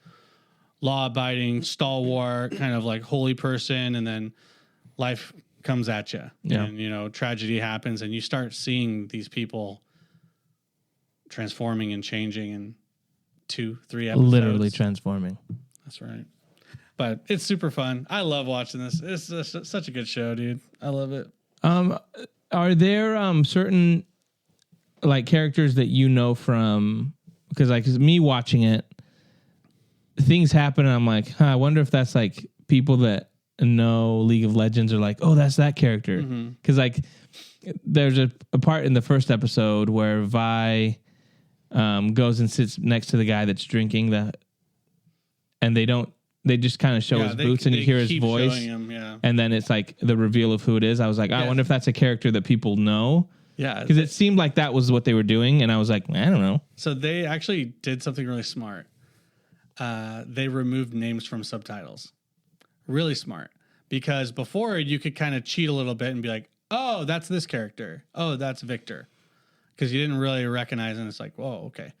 law-abiding, stalwart, kind of like holy person, and then life comes at you. Yeah. And, tragedy happens, and you start seeing these people transforming and changing in 2, 3 episodes. Literally transforming. That's right. But it's super fun. I love watching this. It's just such a good show, dude. I love it. Are there certain like characters that from, because like me watching it, things happen and I'm like, I wonder if that's like people that know League of Legends are like, oh, that's that character. Because like there's a part in the first episode where Vi goes and sits next to the guy that's drinking and they just kind of show his boots and you hear his voice. Him, yeah. And then it's like the reveal of who it is. I was like, I wonder if that's a character that people know. Yeah. Because it seemed like that was what they were doing. And I was like, I don't know. So they actually did something really smart. They removed names from subtitles. Really smart. Because before you could kind of cheat a little bit and be like, oh, that's this character. Oh, that's Victor. Because you didn't really recognize and it's like, whoa, okay.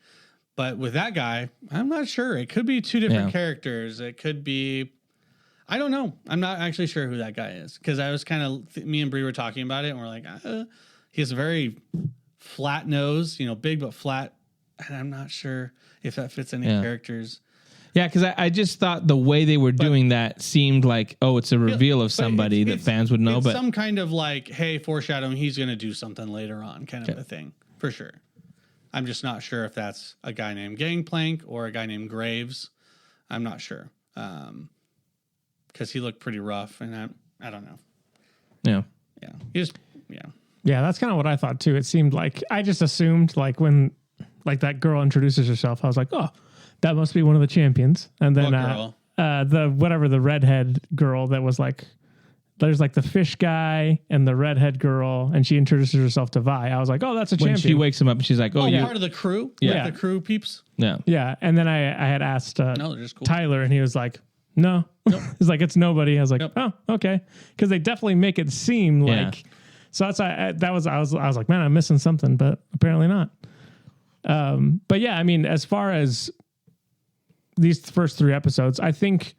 But with that guy, I'm not sure. It could be 2 different characters. It could be, I don't know. I'm not actually sure who that guy is. Because I was kind of, me and Brie were talking about it and we're like, he has a very flat nose, big but flat. And I'm not sure if that fits any characters. Yeah, because I just thought the way they were doing that seemed like, oh, it's a reveal of somebody that fans would know. But some kind of like, hey, foreshadowing, he's going to do something later on kind of a thing, for sure. I'm just not sure if that's a guy named Gangplank or a guy named Graves. I'm not sure. Because he looked pretty rough, and I don't know. Yeah. Yeah, that's kind of what I thought too. It seemed like I just assumed like when like that girl introduces herself, I was like, oh, that must be one of the champions. And then the redhead girl that was like, there's like the fish guy and the redhead girl, and she introduces herself to Vi. I was like, oh, that's a champion. When she wakes him up and she's like, oh, yeah, part of the crew? Yeah. Like the crew peeps? Yeah. Yeah. And then I had asked No, they're just cool. Tyler, and he was like, no. He's like, it's nobody. I was like, oh, okay. Because they definitely make it seem like, so that's, I was like, man, I'm missing something, but apparently not. But yeah, I mean, as far as these first 3 episodes, I think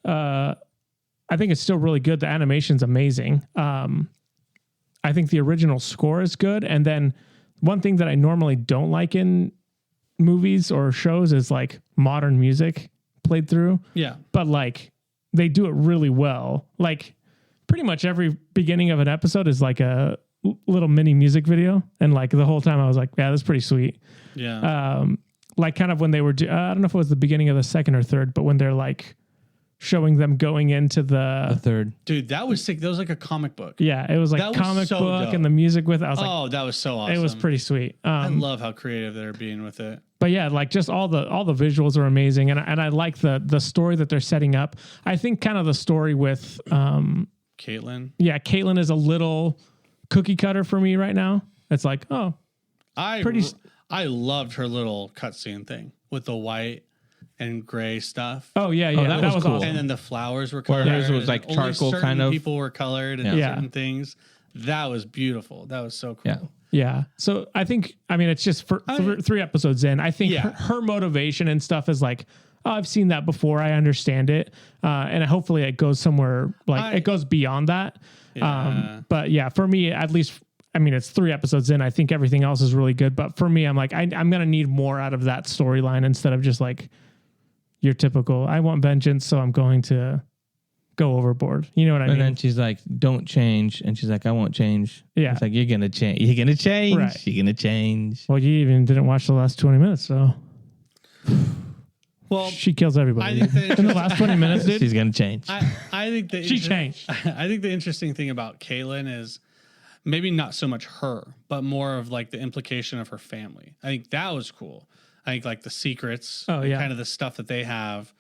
it's still really good. The animation's amazing. I think the original score is good. And then one thing that I normally don't like in movies or shows is like modern music played through. Yeah. But like they do it really well. Like pretty much every beginning of an episode is like a little mini music video. And like the whole time I was like, yeah, that's pretty sweet. Yeah. Like kind of when they were, I don't know if it was the beginning of the second or third, but when they're like showing them going into the third. Dude, that was sick. That was like a comic book. Yeah, it was like That was comic so book dope. and the music with it. I was like, That was so awesome. it was pretty sweet. I love how creative they're being with it. But yeah, like just all the visuals are amazing, and I like the story that they're setting up. I think kind of the story with Caitlin. Yeah, Caitlin is a little cookie cutter for me right now. It's like, oh, I loved her little cutscene thing with the white and gray stuff. Oh yeah, that was cool. awesome. And then the flowers were Where colored. hers was like Only charcoal certain kind of. people were colored and certain things. That was beautiful. That was so cool. Yeah. Yeah. So I think, it's just for 3 episodes in, I think her motivation and stuff is like, oh, I've seen that before. I understand it. And hopefully it goes somewhere it goes beyond that. Yeah. But yeah, for me, at least, it's 3 episodes in. I think everything else is really good. But for me, I'm like, I'm going to need more out of that storyline instead of just like your typical, I want vengeance, so I'm going to go overboard. You know what I mean? And then she's like, don't change. And she's like, I won't change. Yeah. It's like, you're going to change. You're going to change. Right. You're going to change. Well, you even didn't watch the last 20 minutes, so. Well, She kills everybody. I think In the last 20 minutes, dude. She's going to change. I think that She changed. I think the interesting thing about Caitlyn is maybe not so much her, but more of like the implication of her family. I think that was cool. I think like the secrets, Oh, yeah. kind of the stuff that they have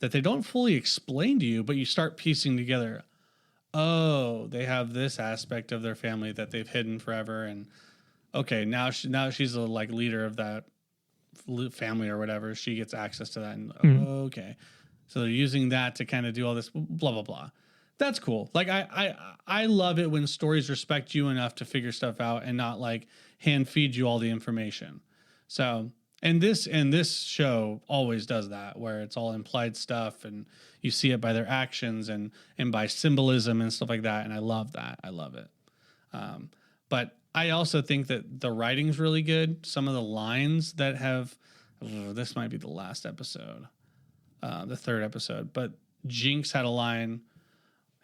that they don't fully explain to you, but you start piecing together. Oh, they have this aspect of their family that they've hidden forever, and okay, now she's a like leader of that family or whatever. She gets access to that, and okay, so they're using that to kind of do all this blah blah blah. That's cool. Like I love it when stories respect you enough to figure stuff out and not like hand feed you all the information. So and this show always does that, where it's all implied stuff and you see it by their actions and by symbolism and stuff like that. And I love that. I love it. But I also think that the writing's really good. Some of the lines that have, this might be the last episode, the 3rd episode, but Jinx had a line.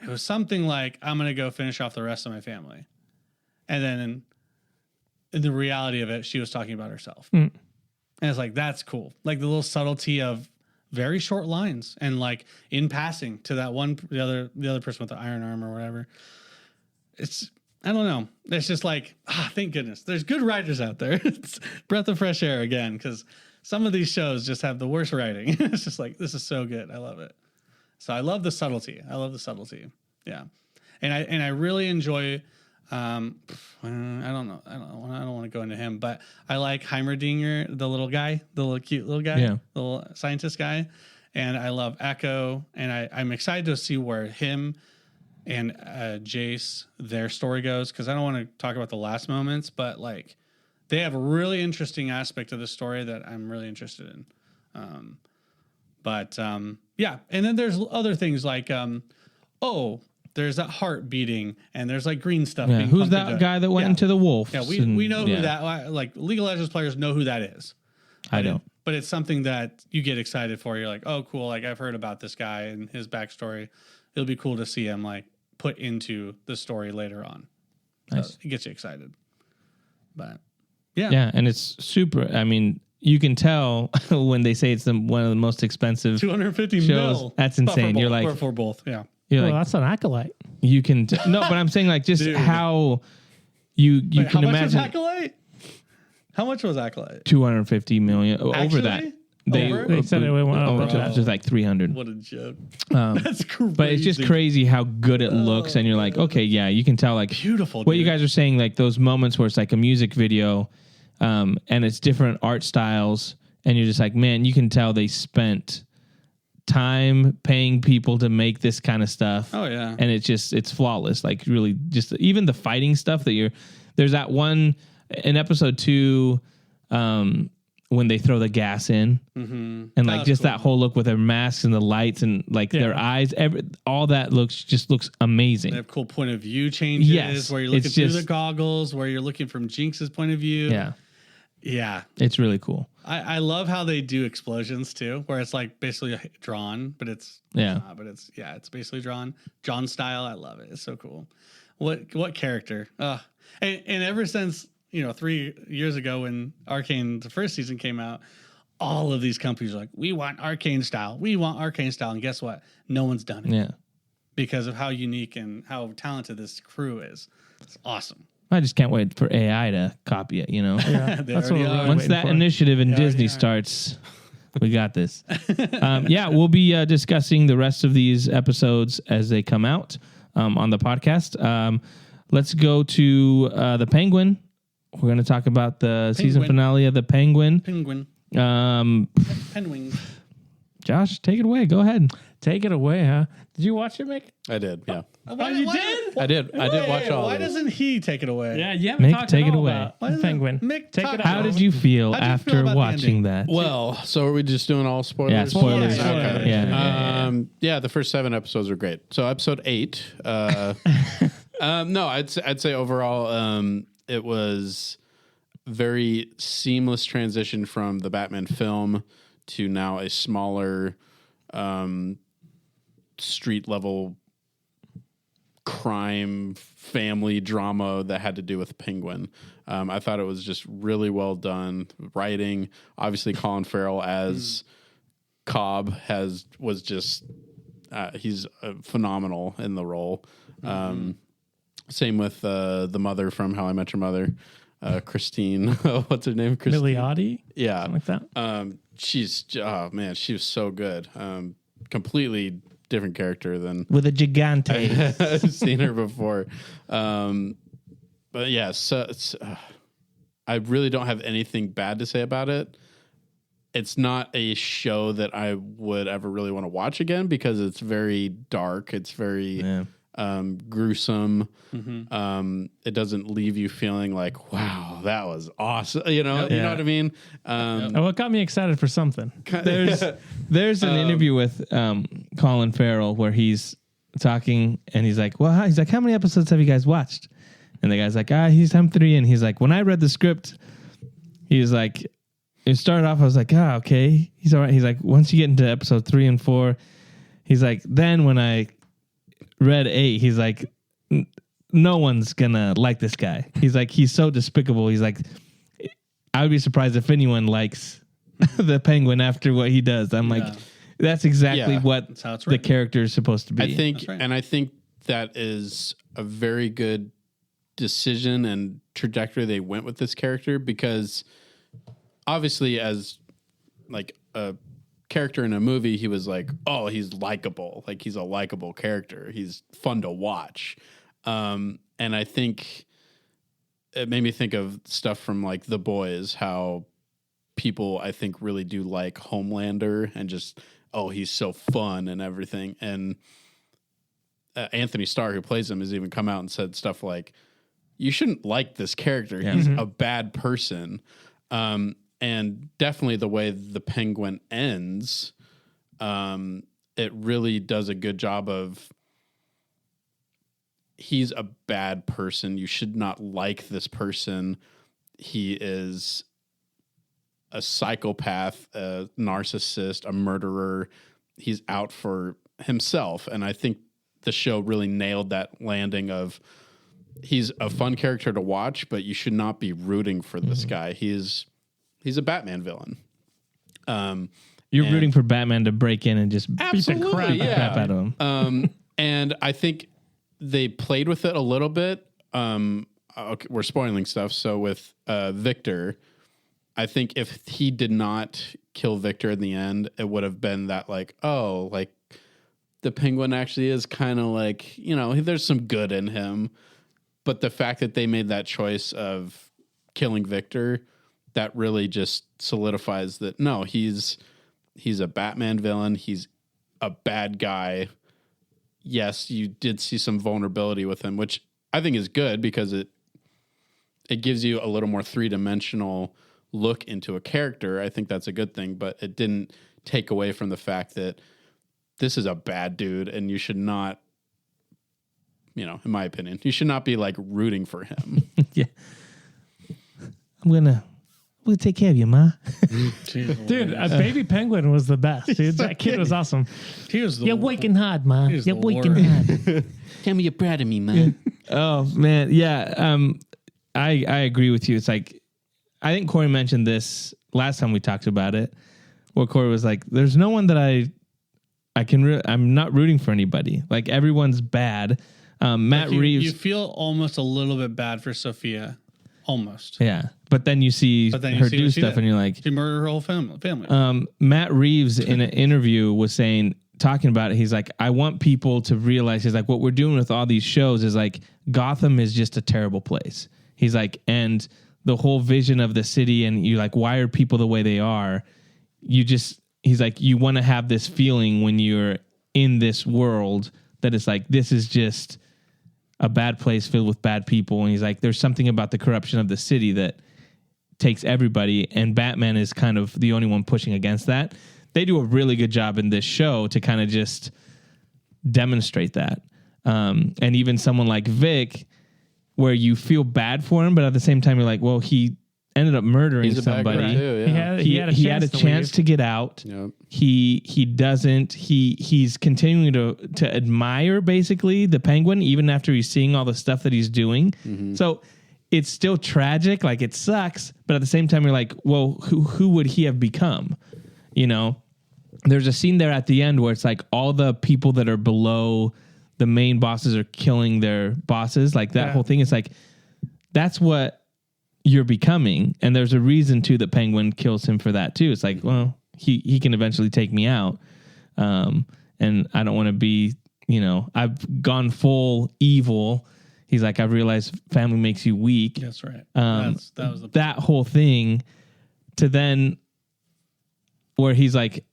It was something like, I'm going to go finish off the rest of my family. And then in the reality of it, she was talking about herself. And it's like, that's cool. Like the little subtlety of very short lines and like in passing to that one, the other person with the iron arm or whatever. It's, I don't know. It's just like, thank goodness. There's good writers out there. It's breath of fresh air again, because some of these shows just have the worst writing. It's just like, this is so good. I love it. So I love the subtlety. Yeah. And I really enjoy, I don't know. I don't want to go into him, but I like Heimerdinger, the little guy, the little cute little guy, the little scientist guy. And I love Echo. And I'm excited to see where him and Jace, their story goes. Cause I don't want to talk about the last moments, but like they have a really interesting aspect of the story that I'm really interested in. Yeah. And then there's other things like, there's that heart beating and there's like green stuff. Yeah. Being Who's pumped that into guy that went into the wolf? Yeah. We know who that, like League of Legends players know who that is. I don't. But it's something that you get excited for. You're like, oh, cool. Like I've heard about this guy and his backstory. It'll be cool to see him like put into the story later on. Nice. So it gets you excited. But yeah. Yeah. And it's super. I mean, you can tell when they say it's one of the most expensive 250 shows. mil. That's insane. You're You're like, for both. Yeah. You're Well, like, that's an acolyte. you can no, but I'm saying like just Dude. how you Wait, can how imagine much was Acolyte? How much was Acolyte? 250 million over Actually? that. They said it went up to that. just like 300. What a joke. Um, That's crazy. but it's just crazy how good it looks, and you're like, okay, yeah, you can tell like Beautiful. what dude. you guys are saying, like those moments where it's like a music video, and it's different art styles, and you're just like, man, you can tell they spent time paying people to make this kind of stuff. Oh yeah. And it's flawless. Like really just even the fighting stuff that there's that one in episode 2, when they throw the gas in and like just cool. that whole look with their masks and the lights and like their eyes, all that looks amazing. They have cool point of view changes. Yes, Where you're looking it's through just- the goggles, where you're looking from Jinx's point of view. Yeah. Yeah. It's really cool. I love how they do explosions too, where it's like basically drawn, but it's it's basically drawn. John style. I love it. It's so cool. What character? And ever since 3 years ago when Arcane the first season came out, all of these companies are like, we want Arcane style. We want Arcane style. And guess what? No one's done it. Yeah. Because of how unique and how talented this crew is. It's awesome. I just can't wait for AI to copy it, Yeah, They that's what already we're are. really Once waiting that for. initiative in They already Disney are. starts, we got this. We'll be discussing the rest of these episodes as they come out on the podcast. Let's go to the Penguin. We're going to talk about the season finale of the Penguin. Penguin. Josh, take it away. Go ahead. Take it away, huh? Did you watch it, Mick? I did. Yeah. you did? I did watch all Why of it. doesn't he take it away? Yeah, you haven't Mick, talked take at it all away. about Why the doesn't Penguin. Mick Take talk it about How out. did you feel How did you feel after about the watching ending? that? Well, so are we just doing all spoilers? Yeah, spoilers. Yeah, Okay. Yeah. Yeah, the first 7 episodes are great. So episode 8, no, I'd say overall, it was very seamless transition from the Batman film to now a smaller, street level crime family drama that had to do with Penguin. I thought it was just really well done. Writing, obviously, Colin Farrell as Cobb was just he's phenomenal in the role. Same with the mother from How I Met Your Mother, Christine. What's her name? Christine. Milioti? Yeah, Something like that. she was so good. Completely different character than With a gigante. I've seen her before. But yeah, so I really don't have anything bad to say about it. It's not a show that I would ever really want to watch again because it's very dark. It's very gruesome. It doesn't leave you feeling like, wow, that was awesome. You know what I mean? Well, it got me excited for something. There's an interview with Colin Farrell where he's talking and he's like, how many episodes have you guys watched? And the guy's like, I'm 3. And he's like, when I read the script, he was like, it started off, I was like, okay, he's all right. He's like, once you get into episode 3 and 4, he's like, then when I read 8, he's like, no one's gonna like this guy. He's like, he's so despicable. He's like, I would be surprised if anyone likes the Penguin after what he does. I'm like, that's exactly what That's how it's the written. character is supposed to be. I think that is a very good decision and trajectory they went with this character because obviously as like a character in a movie, he was like, oh, he's likable. Like he's a likable character. He's fun to watch. And I think it made me think of stuff from like The Boys, how people I think really do like Homelander and just, oh, he's so fun and everything. And Anthony Starr, who plays him, has even come out and said stuff like, you shouldn't like this character. Yeah. He's a bad person. And definitely the way the Penguin ends, it really does a good job of he's a bad person. You should not like this person. He is a psychopath, a narcissist, a murderer. He's out for himself. And I think the show really nailed that landing of he's a fun character to watch, but you should not be rooting for this guy. He's a Batman villain. You're rooting for Batman to break in and just beat the crap out of him. And I think they played with it a little bit. Okay, we're spoiling stuff. So with Victor, I think if he did not kill Victor in the end, it would have been that like, oh, like the Penguin actually is kind of like, there's some good in him. But the fact that they made that choice of killing Victor, that really just solidifies that, no, he's a Batman villain. He's a bad guy. Yes, you did see some vulnerability with him, which I think is good because it gives you a little more 3-dimensional look into a character. I think that's a good thing, but it didn't take away from the fact that this is a bad dude and you should not, in my opinion, you should not be like rooting for him. Yeah. We'll take care of you, Ma. Dude, a baby penguin was the best, dude. That kid was awesome. He was the You're working hard, Ma. He's You're the working worst. hard. Tell me you're proud of me, man. Oh, man. Yeah. I agree with you. It's like, I think Corey mentioned this last time we talked about it, where Corey was like, there's no one that I'm not rooting for anybody. Like, everyone's bad. Matt Reeves. You feel almost a little bit bad for Sophia. Almost. Yeah. But then you see her do what she stuff did. and you're like, She murdered her whole family. Matt Reeves in an interview was talking about it. He's like, I want people to realize, he's like, what we're doing with all these shows is like, Gotham is just a terrible place. He's like, and the whole vision of the city and you like, why are people the way they are? He's like, you want to have this feeling when you're in this world that it's like, this is just a bad place filled with bad people. And he's like, there's something about the corruption of the city that takes everybody. And Batman is kind of the only one pushing against that. They do a really good job in this show to kind of just demonstrate that. And even someone like Vic, where you feel bad for him, but at the same time, you're like, well, he ended up murdering somebody. Too, yeah. He had a chance to get out. Yep. He doesn't. He's continuing to admire basically the Penguin even after he's seeing all the stuff that he's doing. So it's still tragic, like it sucks, but at the same time you're like, well, who would he have become? You know, there's a scene there at the end where it's like all the people that are below the main bosses are killing their bosses. Like that whole thing is like, that's what you're becoming. And there's a reason too that Penguin kills him for that too. It's like, well, he can eventually take me out. And I don't want to be, you know, I've gone full evil. He's like, I've realized family makes you weak. That's right. That was that whole thing to then where he's like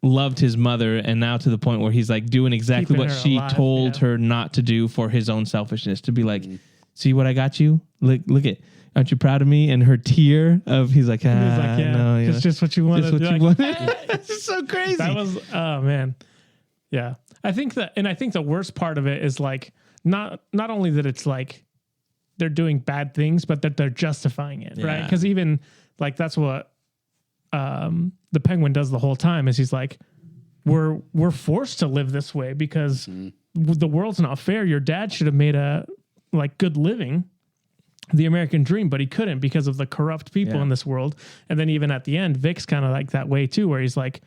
loved his mother, and now to the point where he's like doing exactly Keeping what her she alive, told her not to do for his own selfishness, to be like, see what I got you? Look at, aren't you proud of me? And her tear of, he's like, He's like, no, it's just what you wanted. Just what you wanted. It's so crazy. That was, oh man. Yeah. I think the worst part of it is like, not only that it's like they're doing bad things, but that they're justifying it, right? Because even like that's what the Penguin does the whole time is he's like, we're forced to live this way because the world's not fair. Your dad should have made a like good living, the American dream, but he couldn't because of the corrupt people in this world. And then even at the end, Vic's kind of like that way too, where he's like,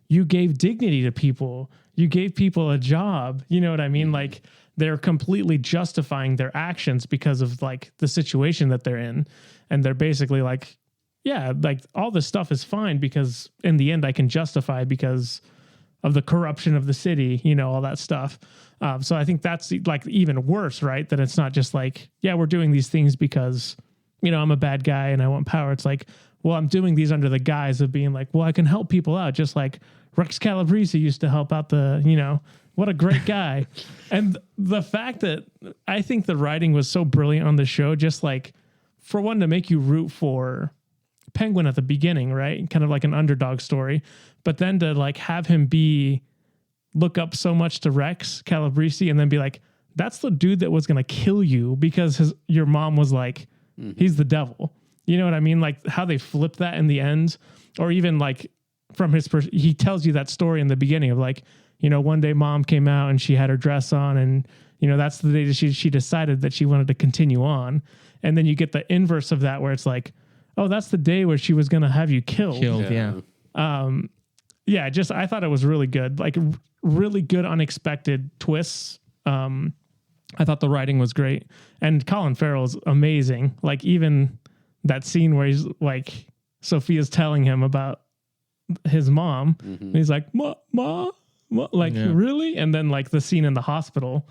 you gave dignity to people. You gave people a job. You know what I mean? Like they're completely justifying their actions because of like the situation that they're in. And they're basically like, yeah, like all this stuff is fine because in the end I can justify because of the corruption of the city, you know, all that stuff. So I think that's like even worse, right? That it's not just like, yeah, we're doing these things because, you know, I'm a bad guy and I want power. It's like, well, I'm doing these under the guise of being like, well, I can help people out. Just like Rex Calabrese used to help out the, you know, what a great guy. And the fact that I think the writing was so brilliant on the show, just like for one, to make you root for Penguin at the beginning, right? Kind of like an underdog story, but then to like have him look up so much to Rex Calabrese and then be like, that's the dude that was going to kill you because your mom was like, he's the devil. You know what I mean? Like how they flip that in the end, or even like from his he tells you that story in the beginning of like, you know, one day mom came out and she had her dress on and, you know, that's the day that she decided that she wanted to continue on. And then you get the inverse of that where it's like, oh, that's the day where she was going to have you killed. Yeah. Just, I thought it was really good. Like really good, unexpected twists. I thought the writing was great and Colin Farrell's amazing. Like even that scene where he's like, Sophia's telling him about his mom and he's like, Ma, like really? And then like the scene in the hospital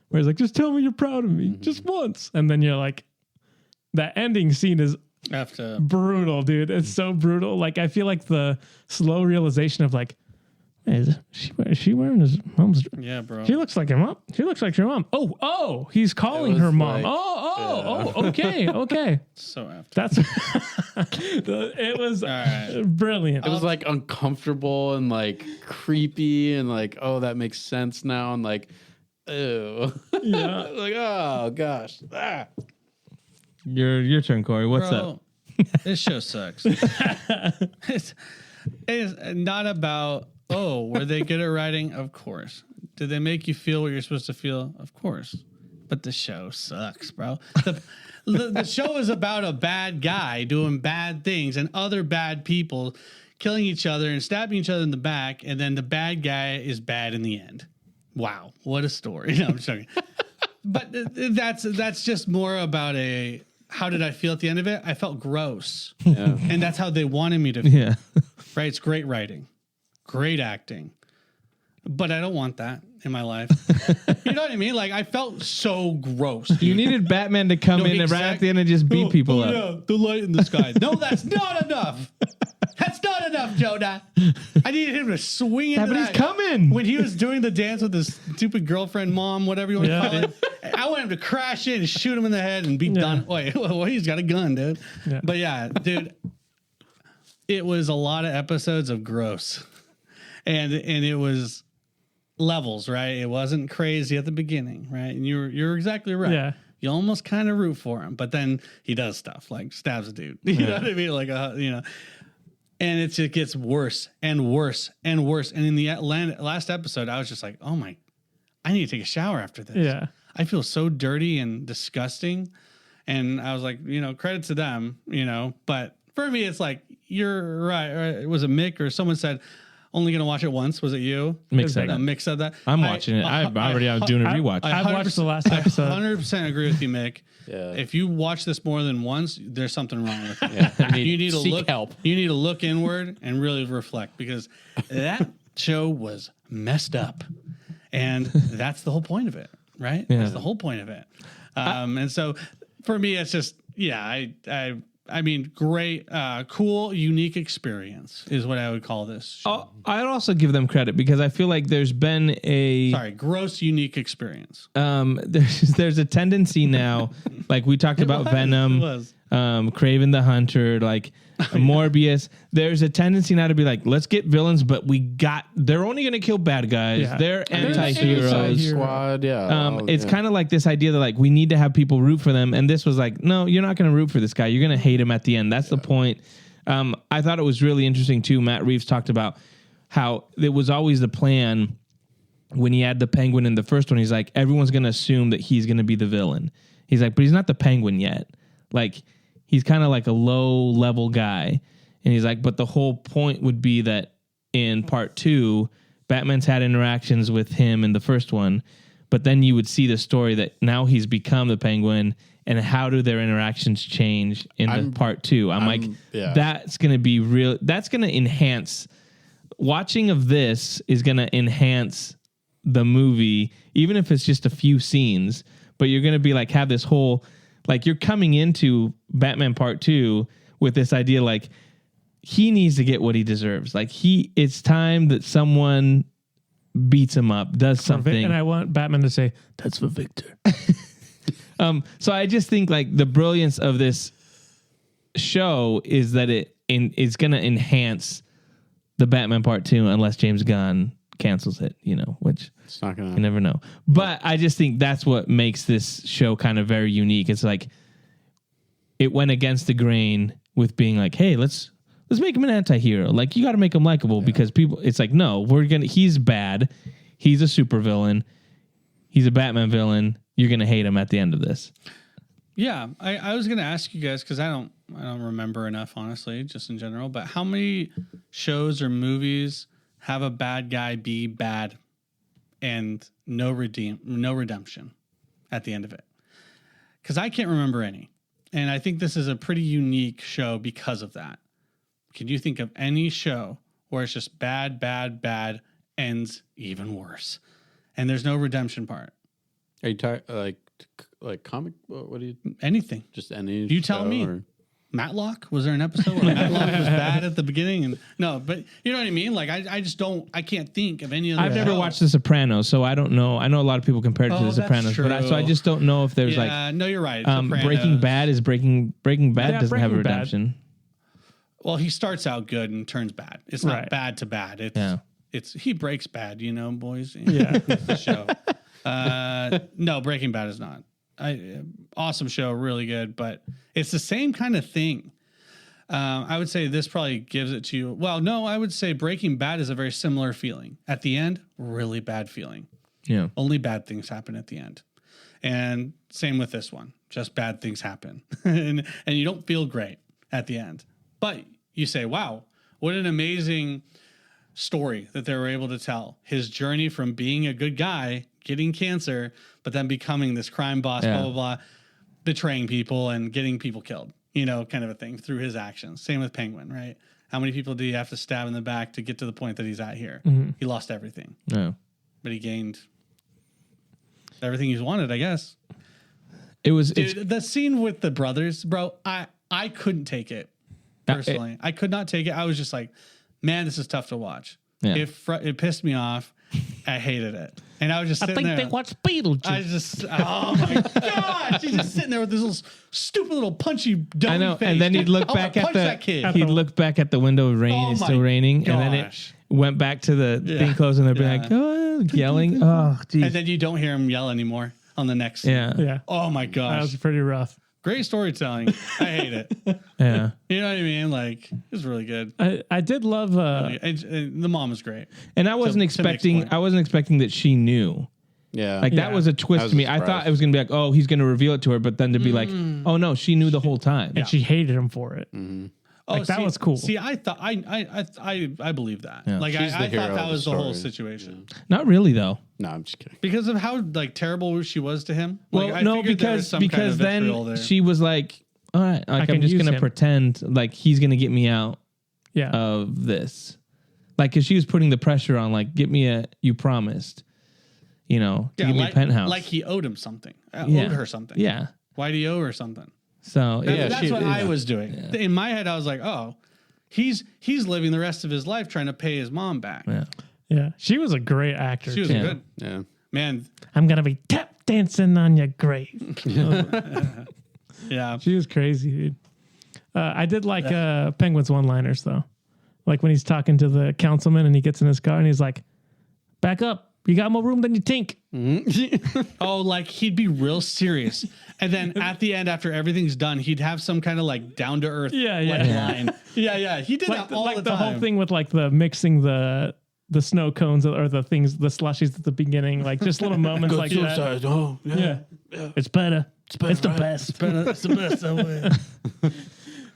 where he's like, just tell me you're proud of me just once. And then you're like, that ending scene is brutal, dude. It's so brutal. Like I feel like the slow realization of like, hey, is she wearing his mom's dress? Yeah, bro. She looks like your mom. She looks like your mom. Oh, he's calling her mom. Like, okay. So after. That's it was brilliant. It was like uncomfortable and like creepy and like, oh, that makes sense now. And like, ew. Yeah. Like, oh gosh. Your turn, Corey. What's up? This show sucks. It's not about, were they good at writing? Of course. Did they make you feel what you're supposed to feel? Of course. But the show sucks, bro. The show is about a bad guy doing bad things and other bad people killing each other and stabbing each other in the back, and then the bad guy is bad in the end. Wow, what a story. No, I'm just joking. But that's just more about how did I feel at the end of it? I felt gross. Yeah. And that's how they wanted me to feel. Yeah. Right? It's great writing, great acting. But I don't want that in my life. You know what I mean? Like, I felt so gross. Dude. You needed Batman to come in right at the end and just beat people up. Yeah, the light in the sky. No, that's not enough. That's not enough, Jonah. I needed him to swing into but that. he's coming. When he was doing the dance with his stupid girlfriend, mom, whatever you want to call it, I want him to crash in and shoot him in the head and be done. Wait, well, he's got a gun, dude. Yeah. But yeah, dude, it was a lot of episodes of gross. And it was levels, right? It wasn't crazy at the beginning, right? And you're exactly right. Yeah. You almost kind of root for him, but then he does stuff like stabs a dude. You know what I mean? Like, and it just gets worse and worse and worse. And in the last episode, I was just like, oh my, I need to take a shower after this. Yeah. I feel so dirty and disgusting. And I was like, credit to them, but for me, it's like, you're right. Was it Mick or someone said, only going to watch it once? Was it you? Mick said that. Mick said that. I'm watching it. I'm doing a rewatch. I've watched the last episode. 100% agree with you, Mick. Yeah. If you watch this more than once, there's something wrong with it. Yeah. You need to seek help. You need to look inward and really reflect, because that show was messed up, and that's the whole point of it, right? Yeah. That's the whole point of it. And so for me, it's just I mean, great, cool, unique experience is what I would call this show. I'd also give them credit because I feel like there's been gross, unique experience. There's a tendency now, like we talked about Venom, Kraven the Hunter, like Morbius. There's a tendency now to be like, let's get villains, but they're only going to kill bad guys. Yeah. They're anti-heroes. Squad, it's kind of like this idea that like we need to have people root for them. And this was like, no, you're not going to root for this guy. You're going to hate him at the end. That's the point. I thought it was really interesting too. Matt Reeves talked about how it was always the plan when he had the Penguin in the first one. He's like, everyone's going to assume that he's going to be the villain. He's like, but he's not the Penguin yet. Like, he's kind of like a low level guy. And he's like, but the whole point would be that in part 2, Batman's had interactions with him in the first one, but then you would see the story that now he's become the Penguin, and how do their interactions change in the part 2? I'm like, that's going to be real. That's going to enhance. Watching of this is going to enhance the movie, even if it's just a few scenes, but you're going to be like, have this whole, like, you're coming into Batman Part 2 with this idea, like, he needs to get what he deserves. Like, it's time that someone beats him up, does something. And I want Batman to say, that's for Victor. So I just think, like, the brilliance of this show is that it's going to enhance the Batman Part 2 unless James Gunn cancels it, which it's not gonna. You never know. But I just think that's what makes this show kind of very unique. It's like it went against the grain with being like, hey, let's make him an anti-hero. Like, you got to make him likable because people. It's like, no, he's bad. He's a supervillain. He's a Batman villain. You're gonna hate him at the end of this. Yeah, I was gonna ask you guys because I don't remember enough, honestly, just in general. But how many shows or movies have a bad guy be bad and no redemption at the end of it? Because I can't remember any. And I think this is a pretty unique show because of that. Can you think of any show where it's just bad, ends even worse, and there's no redemption part? Are you talking like comic? What do you? Anything. Just any. You tell me. Or? Matlock? Was there an episode where Matlock was bad at the beginning? And no, but you know what I mean? Like, I can't think of any of I've never watched The Sopranos, so I don't know. I know a lot of people compare it to The Sopranos, but I just don't know if there's no, you're right. Breaking Bad is Breaking Bad doesn't have a redemption. Well, he starts out good and turns bad. It's not bad to bad. It's he breaks bad, boys. Yeah, it's the show. No, Breaking Bad is not. Awesome show, really good, but it's the same kind of thing. I would say this probably gives it to you. Well, no, I would say Breaking Bad is a very similar feeling. At the end, really bad feeling. Yeah. Only bad things happen at the end. And same with this one. Just bad things happen. and you don't feel great at the end. But you say, wow, what an amazing story that they were able to tell. His journey from being a good guy, getting cancer, but then becoming this crime boss, blah, blah, blah, betraying people and getting people killed, kind of a thing through his actions. Same with Penguin, right? How many people do you have to stab in the back to get to the point that he's at here? Mm-hmm. He lost everything. No. But he gained everything he's wanted, I guess. The scene with the brothers, bro, I couldn't take it. personally. I could not take it. I was just like, man, this is tough to watch. Yeah. It pissed me off. I hated it. And I was just sitting there. watched Beetlejuice. I just, oh my gosh. He's just sitting there with this little stupid little punchy dummy I know. face. And then he'd look I wanna back at punch that kid. he'd look back at the window of rain. Oh It's my still raining. And then it gosh. went back to the thing closing. They'd be Yeah. like, oh, yelling. Oh, geez. And then you don't hear him yell anymore on the next. Yeah. Yeah. Oh my That gosh. was pretty rough. Great storytelling. I hate it. Yeah. You know what I mean? Like, it's really good. I did love And the mom is great. And I wasn't Nick's expecting point. I wasn't expecting that she knew. Yeah. Like that Yeah. was a twist I was to me. I surprised. thought it was gonna be like, oh, he's gonna reveal it to her, but then to be like, oh no, she knew the whole time. and she hated him for it. Oh, that was cool. See, I thought I believe that. Yeah. Like She's the I hero thought of that the was the whole story. situation Not really though. No, I'm just kidding. because of how like terrible she was to him. Well, Like, I no, figured there was because some kind of vitriol then there. she was like, all right, like can I'm just use gonna him. pretend like he's gonna get me out Yeah. of this. Like, cause she was putting the pressure on, like, get me you promised, to give me a penthouse. like he owed him something. Yeah. Owed her something. Yeah. Why do you owe her something? So That's what I yeah. was doing. In my head, I was like, oh, he's living the rest of his life trying to pay his mom back. yeah. Yeah. She was a great actor. She was Yeah. good. Yeah. Man, I'm going to be tap dancing on your grave. yeah. She was crazy, dude. I did like Penguin's one-liners, though. Like when he's talking to the councilman and he gets in his car and he's like, back up. You got more room than you think. Oh, like he'd be real serious. And then at the end, after everything's done, he'd have some kind of like down to earth Yeah. line. Yeah. He did Like, that all like the the time. whole thing with like the mixing the snow cones or the things, the slushies at the beginning, like just little moments like that. Oh, Yeah. It's better. It's the best. It's the best way.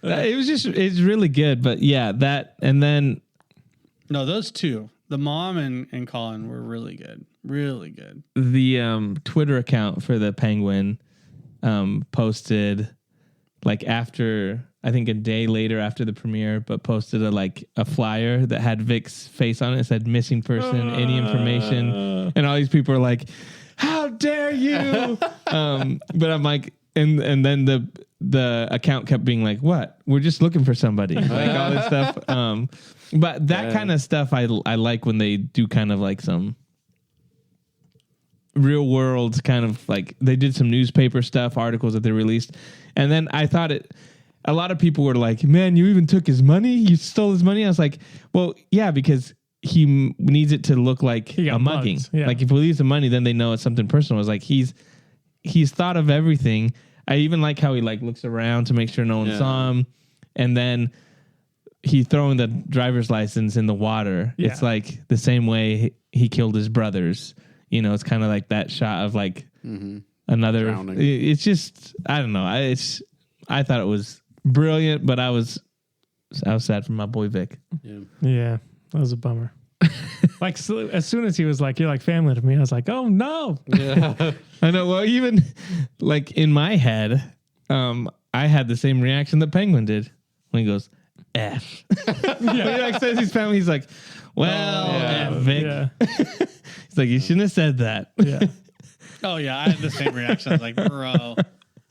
It's really good. But yeah, that, and then No, those two, the mom and Colin, were really good. Really good. the Twitter account for the Penguin posted like after, I think a day later after the premiere, but posted a flyer that had Vic's face on it. It said missing person, any information. And all these people are like, how dare you? But I'm like, and then the account kept being like, what? We're just looking for somebody. Like all this stuff. But that kind of stuff I like when they do kind of like some real world kind of like, they did some newspaper stuff, articles that they released. And then I thought a lot of people were like, man, you even took his money? You stole his money? I was like, well, yeah, because he needs it to look like got a mugging. mugged, yeah. Like if he leaves the money, then they know it's something personal. It's like he's thought of everything. I even like how he like looks around to make sure no one saw him. And then he throwing the driver's license in the water. Yeah. It's like the same way he killed his brothers. It's kind of like that shot of like another. Drowning. It's just, I don't know. I thought it was brilliant, but I was sad for my boy Vic. Yeah. That was a bummer. Like as soon as he was like, you're like family to me, I was like, oh no. I know. Well, even like in my head, I had the same reaction that Penguin did when he goes, F. When he like says his family, he's like, well, F, Vic. Yeah. He's like, you shouldn't have said that. Yeah. Oh, yeah. I had the same reaction. I was like, bro,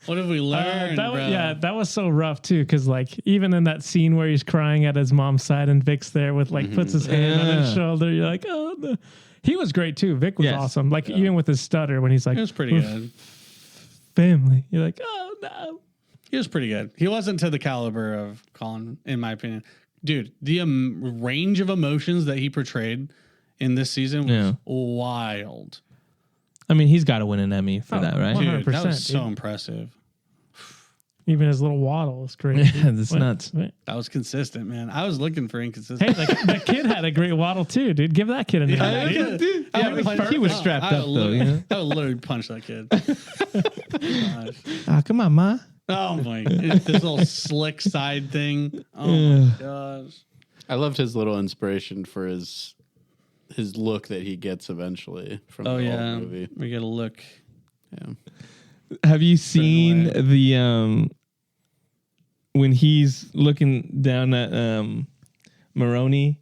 what have we learned, bro? That was so rough too, because like even in that scene where he's crying at his mom's side and Vic's there with like puts his hand on his shoulder, you're like, oh no. He was great too. Vic was Yes. awesome. Like even with his stutter when he's like, It was pretty good. family. You're like, oh no. He was pretty good. He wasn't to the caliber of Colin, in my opinion. Dude, the range of emotions that he portrayed in this season was wild. I mean, he's got to win an Emmy for that, right? Dude, that 100%, was so dude. impressive. Even his little waddle is great. Yeah, that's nuts. That was consistent, man. I was looking for inconsistency. Hey, the kid had a great waddle too, dude. Give that kid a nod. Dude. I Yeah, would but punch- he was strapped I up would though. literally- I would literally punch that kid. Gosh. Come on, ma. Oh my! This little slick side thing. Oh my gosh! I loved his little inspiration for his look that he gets eventually from Oh the yeah, old movie. we get a look. Yeah. Have you seen away. the when he's looking down at Maroney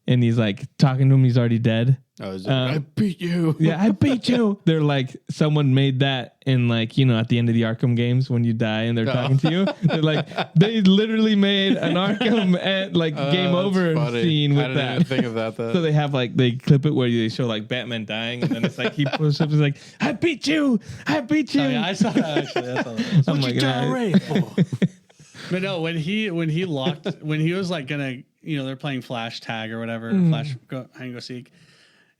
and he's like talking to him. He's already dead. Oh, I beat you. Yeah, I beat you. They're like, someone made that in like, at the end of the Arkham games when you die and they're talking to you. They're like, they literally made an Arkham game over scene with I didn't that. even think of that. So they have they clip it where they show like Batman dying, and then it's like he pushes up, he's like, I beat you. I beat you. Oh, yeah, I saw that actually. That's all that is. I'm like, But no, when he was like gonna, they're playing flash tag or whatever, flash go hide and go seek,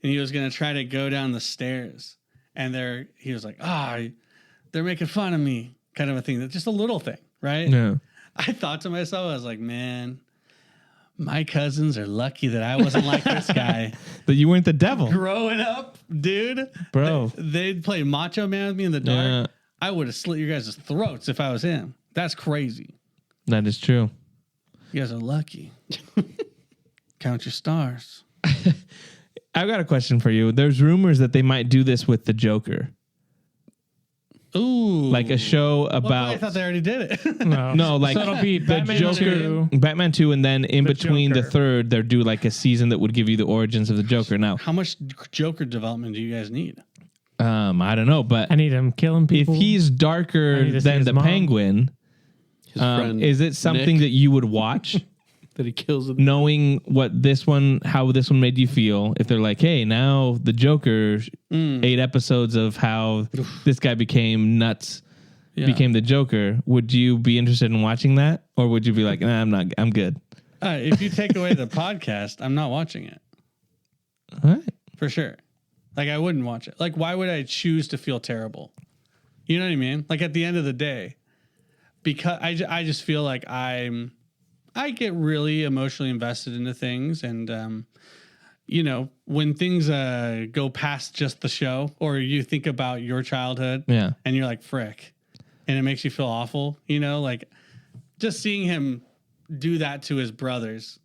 and he was gonna try to go down the stairs, and he was like, they're making fun of me, kind of a thing. That's just a little thing, right? No. I thought to myself, I was like, man, my cousins are lucky that I wasn't like this guy. That you weren't the devil. Growing up, dude, Bro. they'd play Macho Man with me in the dark. Yeah. I would have slit your guys' throats if I was him. That's crazy. That is true. You guys are lucky. Count your stars. I've got a question for you. There's rumors that they might do this with the Joker. Ooh. Like a show about... I thought they already did it. No, like so it'll be the Batman Joker, 2, Batman 2, and then in between the Joker. third, they'll do like a season that would give you the origins of the Joker. Now, How much Joker development do you guys need? I don't know, but I need him killing if people. he's I need darker to see than his the mom. Penguin, His friend is it something Nick, that you would watch? that he kills? Knowing how this one made you feel, if they're like, hey, now the Joker, 8 episodes of how this guy became nuts, became the Joker, would you be interested in watching that? Or would you be like, nah, I'm good? If you take away the podcast, I'm not watching it. All right. For sure. Like, I wouldn't watch it. Like, why would I choose to feel terrible? You know what I mean? Like, at the end of the day, because I just feel like I get really emotionally invested into things. And, when things go past just the show, or you think about your childhood Yeah. and you're like, frick, and it makes you feel awful, like just seeing him do that to his brothers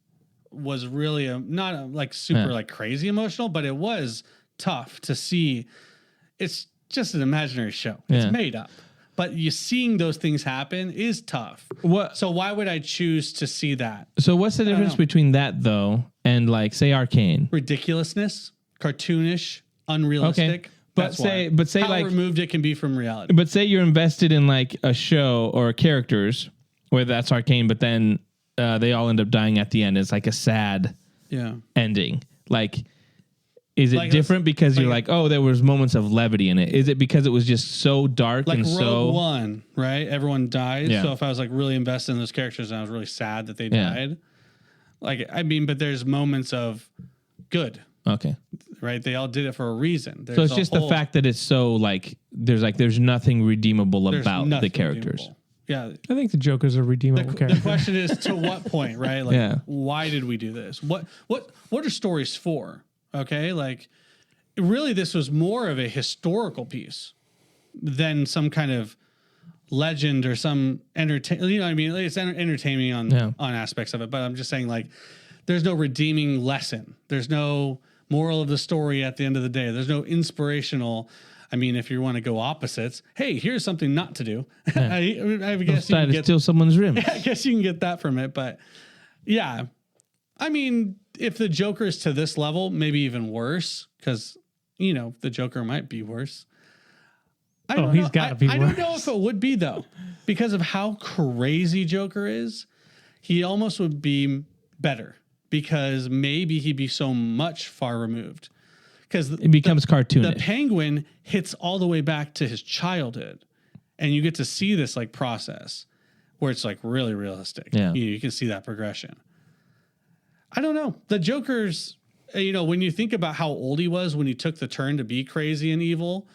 was really not super crazy emotional, but it was tough to see. It's just an imaginary show. It's made up. But you seeing those things happen is tough. So why would I choose to see that? So what's the difference between that though and like say Arcane? Ridiculousness, cartoonish, unrealistic. Okay. But say how like removed it can be from reality. But say you're invested in like a show or characters, whether that's Arcane, but then they all end up dying at the end. It's like a sad ending. Like, is it different because you're like, oh, there was moments of levity in it? Is it because it was just so dark like and Rogue One, right? Everyone dies. Yeah. So if I was like really invested in those characters and I was really sad that they died, but there's moments of good. Okay. Right? They all did it for a reason. So it's just the fact that it's so like there's nothing redeemable about the characters. Redeemable. Yeah. I think the Joker's a redeemable The character. question is to what point, right? Like, why did we do this? What are stories for? Okay, like really, this was more of a historical piece than some kind of legend or some entertain. You know what I mean? It's entertaining on aspects of it, but I'm just saying, like, there's no redeeming lesson. There's no moral of the story at the end of the day. There's no inspirational. I mean, if you want to go opposites, hey, here's something not to do. Yeah. I guess you can get steal someone's rim. I guess you can get that from it, but yeah, I mean, if the Joker is to this level, maybe even worse, because the Joker might be worse. I don't know. He's got to be worse. I don't know if it would be though, because of how crazy Joker is. He almost would be better because maybe he'd be so much far removed. Because it becomes cartoonish. The Penguin hits all the way back to his childhood, and you get to see this like process where it's like really realistic. Yeah, you can see that progression. I don't know. The Joker's, when you think about how old he was when he took the turn to be crazy and evil,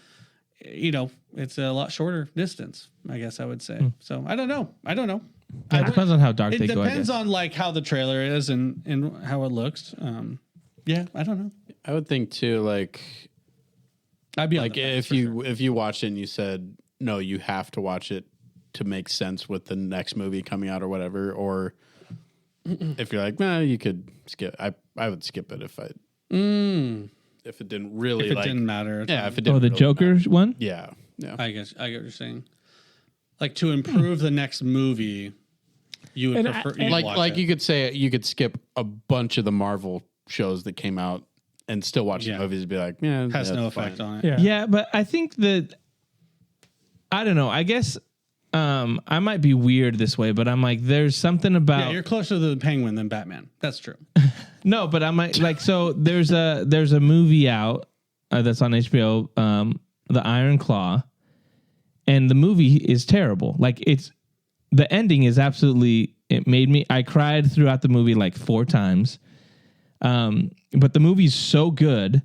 it's a lot shorter distance, I guess I would say. So I don't know. It depends on how dark they go. It depends on like how the trailer is and how it looks. Yeah, I don't know. I would think too, like, I'd be like if you watched it and you said no, you have to watch it to make sense with the next movie coming out or whatever, or if you're like, nah, you could skip. I would skip it if it didn't really didn't matter. Yeah, if it didn't. Oh, the really Joker matter. one. Yeah. I get what you're saying. Like to improve the next movie, you would prefer like it. you could say you could skip a bunch of the Marvel shows that came out and still watch the movies and be like, yeah, Has no that's effect fine. on it. Yeah. Yeah, but I think that I don't know. I guess I might be weird this way, but I'm like, there's something about Yeah, you're closer to the Penguin than Batman. That's true. no, but I'm like so there's a movie out that's on HBO, The Iron Claw, and the movie is terrible. Like the ending is absolutely. It made me. I cried throughout the movie like 4 times. But the movie's so good.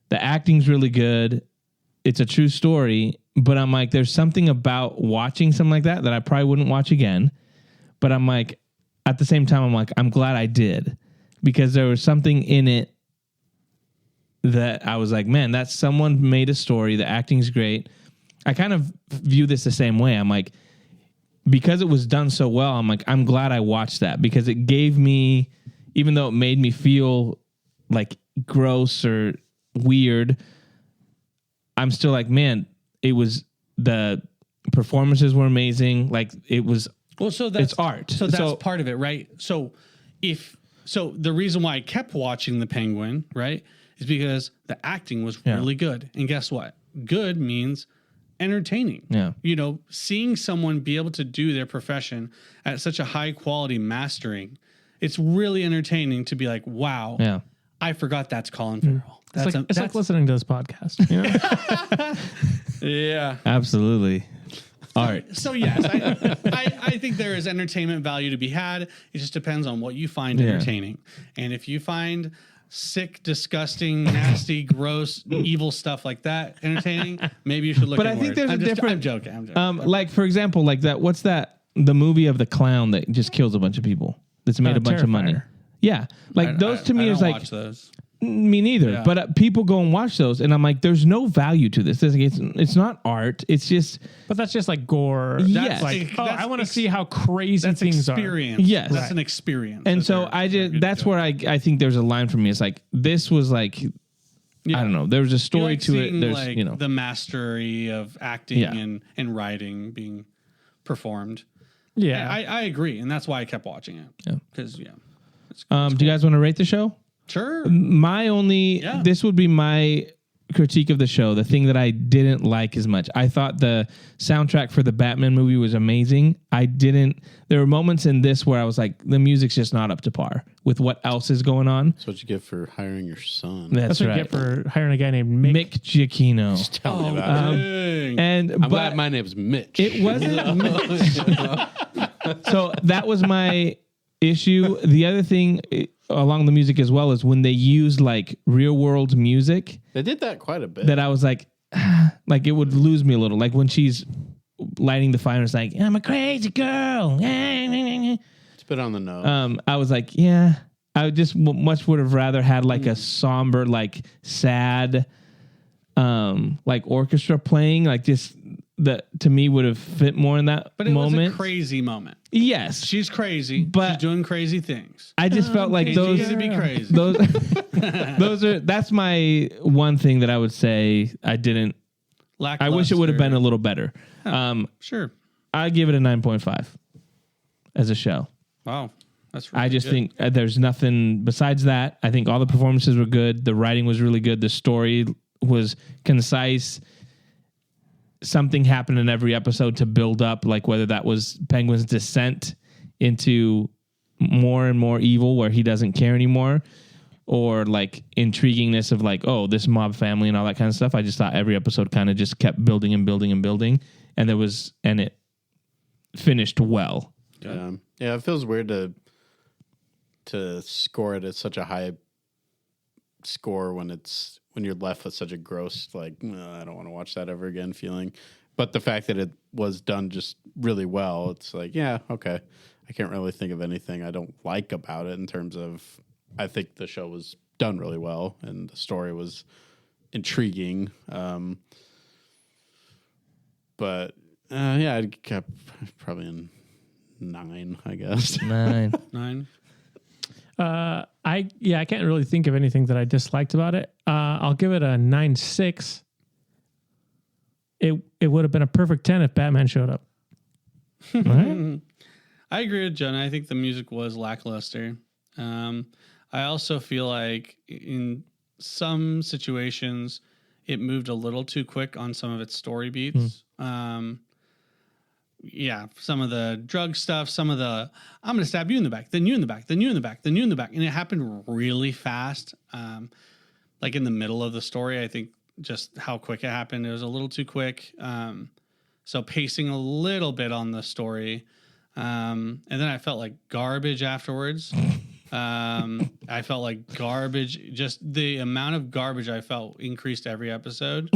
The acting's really good. It's a true story. But I'm like, there's something about watching something like that I probably wouldn't watch again. But I'm like, at the same time, I'm like, I'm glad I did. Because there was something in it that I was like, man, that's someone made a story. The acting's great. I kind of view this the same way. I'm like, because it was done so well, I'm like, I'm glad I watched that. Because it gave me, even though it made me feel like gross or weird, I'm still like, man, the performances were amazing. Like it was, Well, so that's it's art. So that's part of it, right? So the reason why I kept watching The Penguin, right, is because the acting was really good. And guess what? Good means entertaining. Yeah. You know, seeing someone be able to do their profession at such a high quality mastering, it's really entertaining to be like, wow, yeah. I forgot that's Colin Farrell. It's like listening to this podcast. You know? Yeah. Absolutely. Art. So yes, I think there is entertainment value to be had. It just depends on what you find entertaining. And if you find sick, disgusting, nasty, gross, evil stuff like that entertaining, maybe you should look. But at I think there's a different. I'm joking. Like for example, like that. What's that? The movie of the clown that just kills a bunch of people. That's made a bunch of money. Terrifier. Yeah, like those to me I is don't like. watch those. Me neither. Yeah. But people go and watch those, and I'm like, there's no value to this. It's not art. It's just But that's just like gore. Yes. That's like, That's I want to see how crazy That's things experience. Yes. That's Right. an experience. and that so that's where I think there's a line for me. It's like this was like I don't know. There was a story to it. There's like the mastery of acting Yeah. and writing being performed. are. Yeah. I agree, and that's why I kept watching it. Yeah. Because do you guys want to rate the show? sure. My only Yeah. this would be my critique of the show. The thing that I didn't like as much. I thought the soundtrack for the Batman movie was amazing. There were moments in this where I was like, the music's just not up to par with what else is going on. That's what you get for hiring your son. That's That's what you right. get for hiring a guy named Mick. Mick Giacchino. Just tell me about it. Dang. And I'm but glad my name's Mitch. it wasn't. So that was my issue. The other thing along the music as well is when they used like real world music They did that quite a bit. that I was like it would lose me a little. Like when she's lighting the fire, it's like, I'm a crazy girl. It's a bit on the nose. I was like, yeah, I just much would have rather had like a somber, like sad, like orchestra playing, like just that to me would have fit more in that But it moment. was a crazy moment. Yes, She's crazy, But- she's doing crazy things. I just felt like It's those. easy to be crazy. That's my one thing that I would say I didn't. I wish it would have been a little better. Sure. I give it a 9.5 as a show. Wow. That's really I just good. think there's nothing besides that. I think all the performances were good. The writing was really good. The story was concise. Something happened in every episode to build up, like whether that was Penguin's descent into more and more evil where he doesn't care anymore, or like intriguingness of like, oh, this mob family and all that kind of stuff. I just thought every episode kind of just kept building and building and building, and it finished well. Yeah, it feels weird to score it at such a high score when you're left with such a gross, like, I don't want to watch that ever again feeling. But the fact that it was done just really well, it's like, yeah, okay. I can't really think of anything I don't like about it in terms of, I think the show was done really well and the story was intriguing. But yeah, I'd kept probably in 9, I guess. 9. 9. I can't really think of anything that I disliked about it. I'll give it a 9.6. It would have been a perfect 10 if Batman showed up. Right? I agree with Jen. I think the music was lackluster. I also feel like in some situations it moved a little too quick on some of its story beats. Yeah, some of the drug stuff, some of the I'm going to stab you in the back, then you in the back, then you in the back, then you in the back. And it happened really fast. Like in the middle of the story, I think just how quick it happened, it was a little too quick. So pacing a little bit on the story. And then I felt like garbage afterwards. I felt like garbage. Just the amount of garbage I felt increased every episode.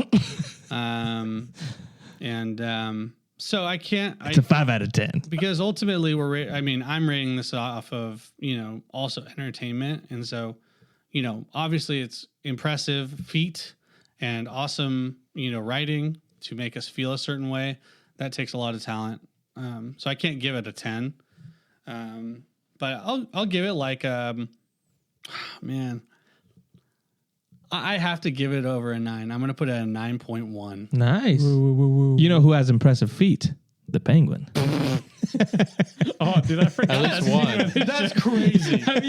So I can't. It's a 5 out of 10 because ultimately I'm rating this off of also entertainment, and so obviously it's impressive feat and awesome writing to make us feel a certain way. That takes a lot of talent. So I can't give it a 10. But I'll give it like man. I have to give it over a 9. I'm going to put it at a 9.1. Nice. You know who has impressive feet? The Penguin. Oh, did I forget? At least one. That's crazy. Have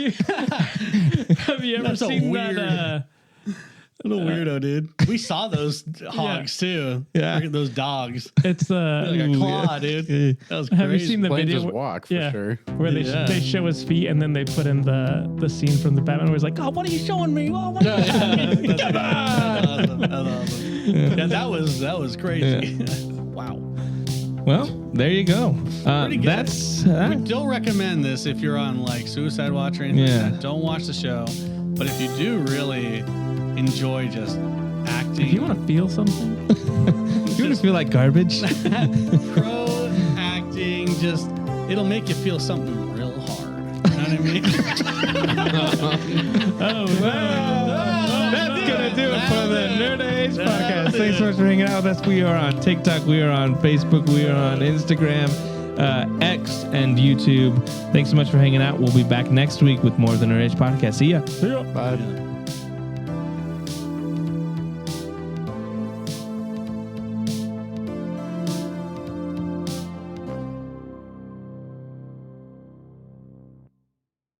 you ever That's a seen weird- that? Little weirdo, dude. We saw those hogs too. Yeah. Look at those dogs. It's Like a claw, dude. That was crazy. Have you seen the Explains video? his walk for sure. Where they show his feet and then they put in the scene from the Batman where he's like, "Oh, what are you showing me? Oh, what are you showing me? Come on!" That's awesome. Yeah, that was crazy. Wow. Well, there you go. Pretty good. That's We don't recommend this if you're on like Suicide Watch or anything. Yeah. Like that. Don't watch the show. But if you do really enjoy just acting, If you want to feel something, you want to feel like garbage. pro acting, just it'll make you feel something real hard. You know what I mean? That's gonna do it for the Nerd Age podcast. Thanks so much for hanging out with us. We are on TikTok, we are on Facebook, we are on Instagram, X, and YouTube. Thanks so much for hanging out. We'll be back next week with more of the Nerd Age podcast. See ya. Bye.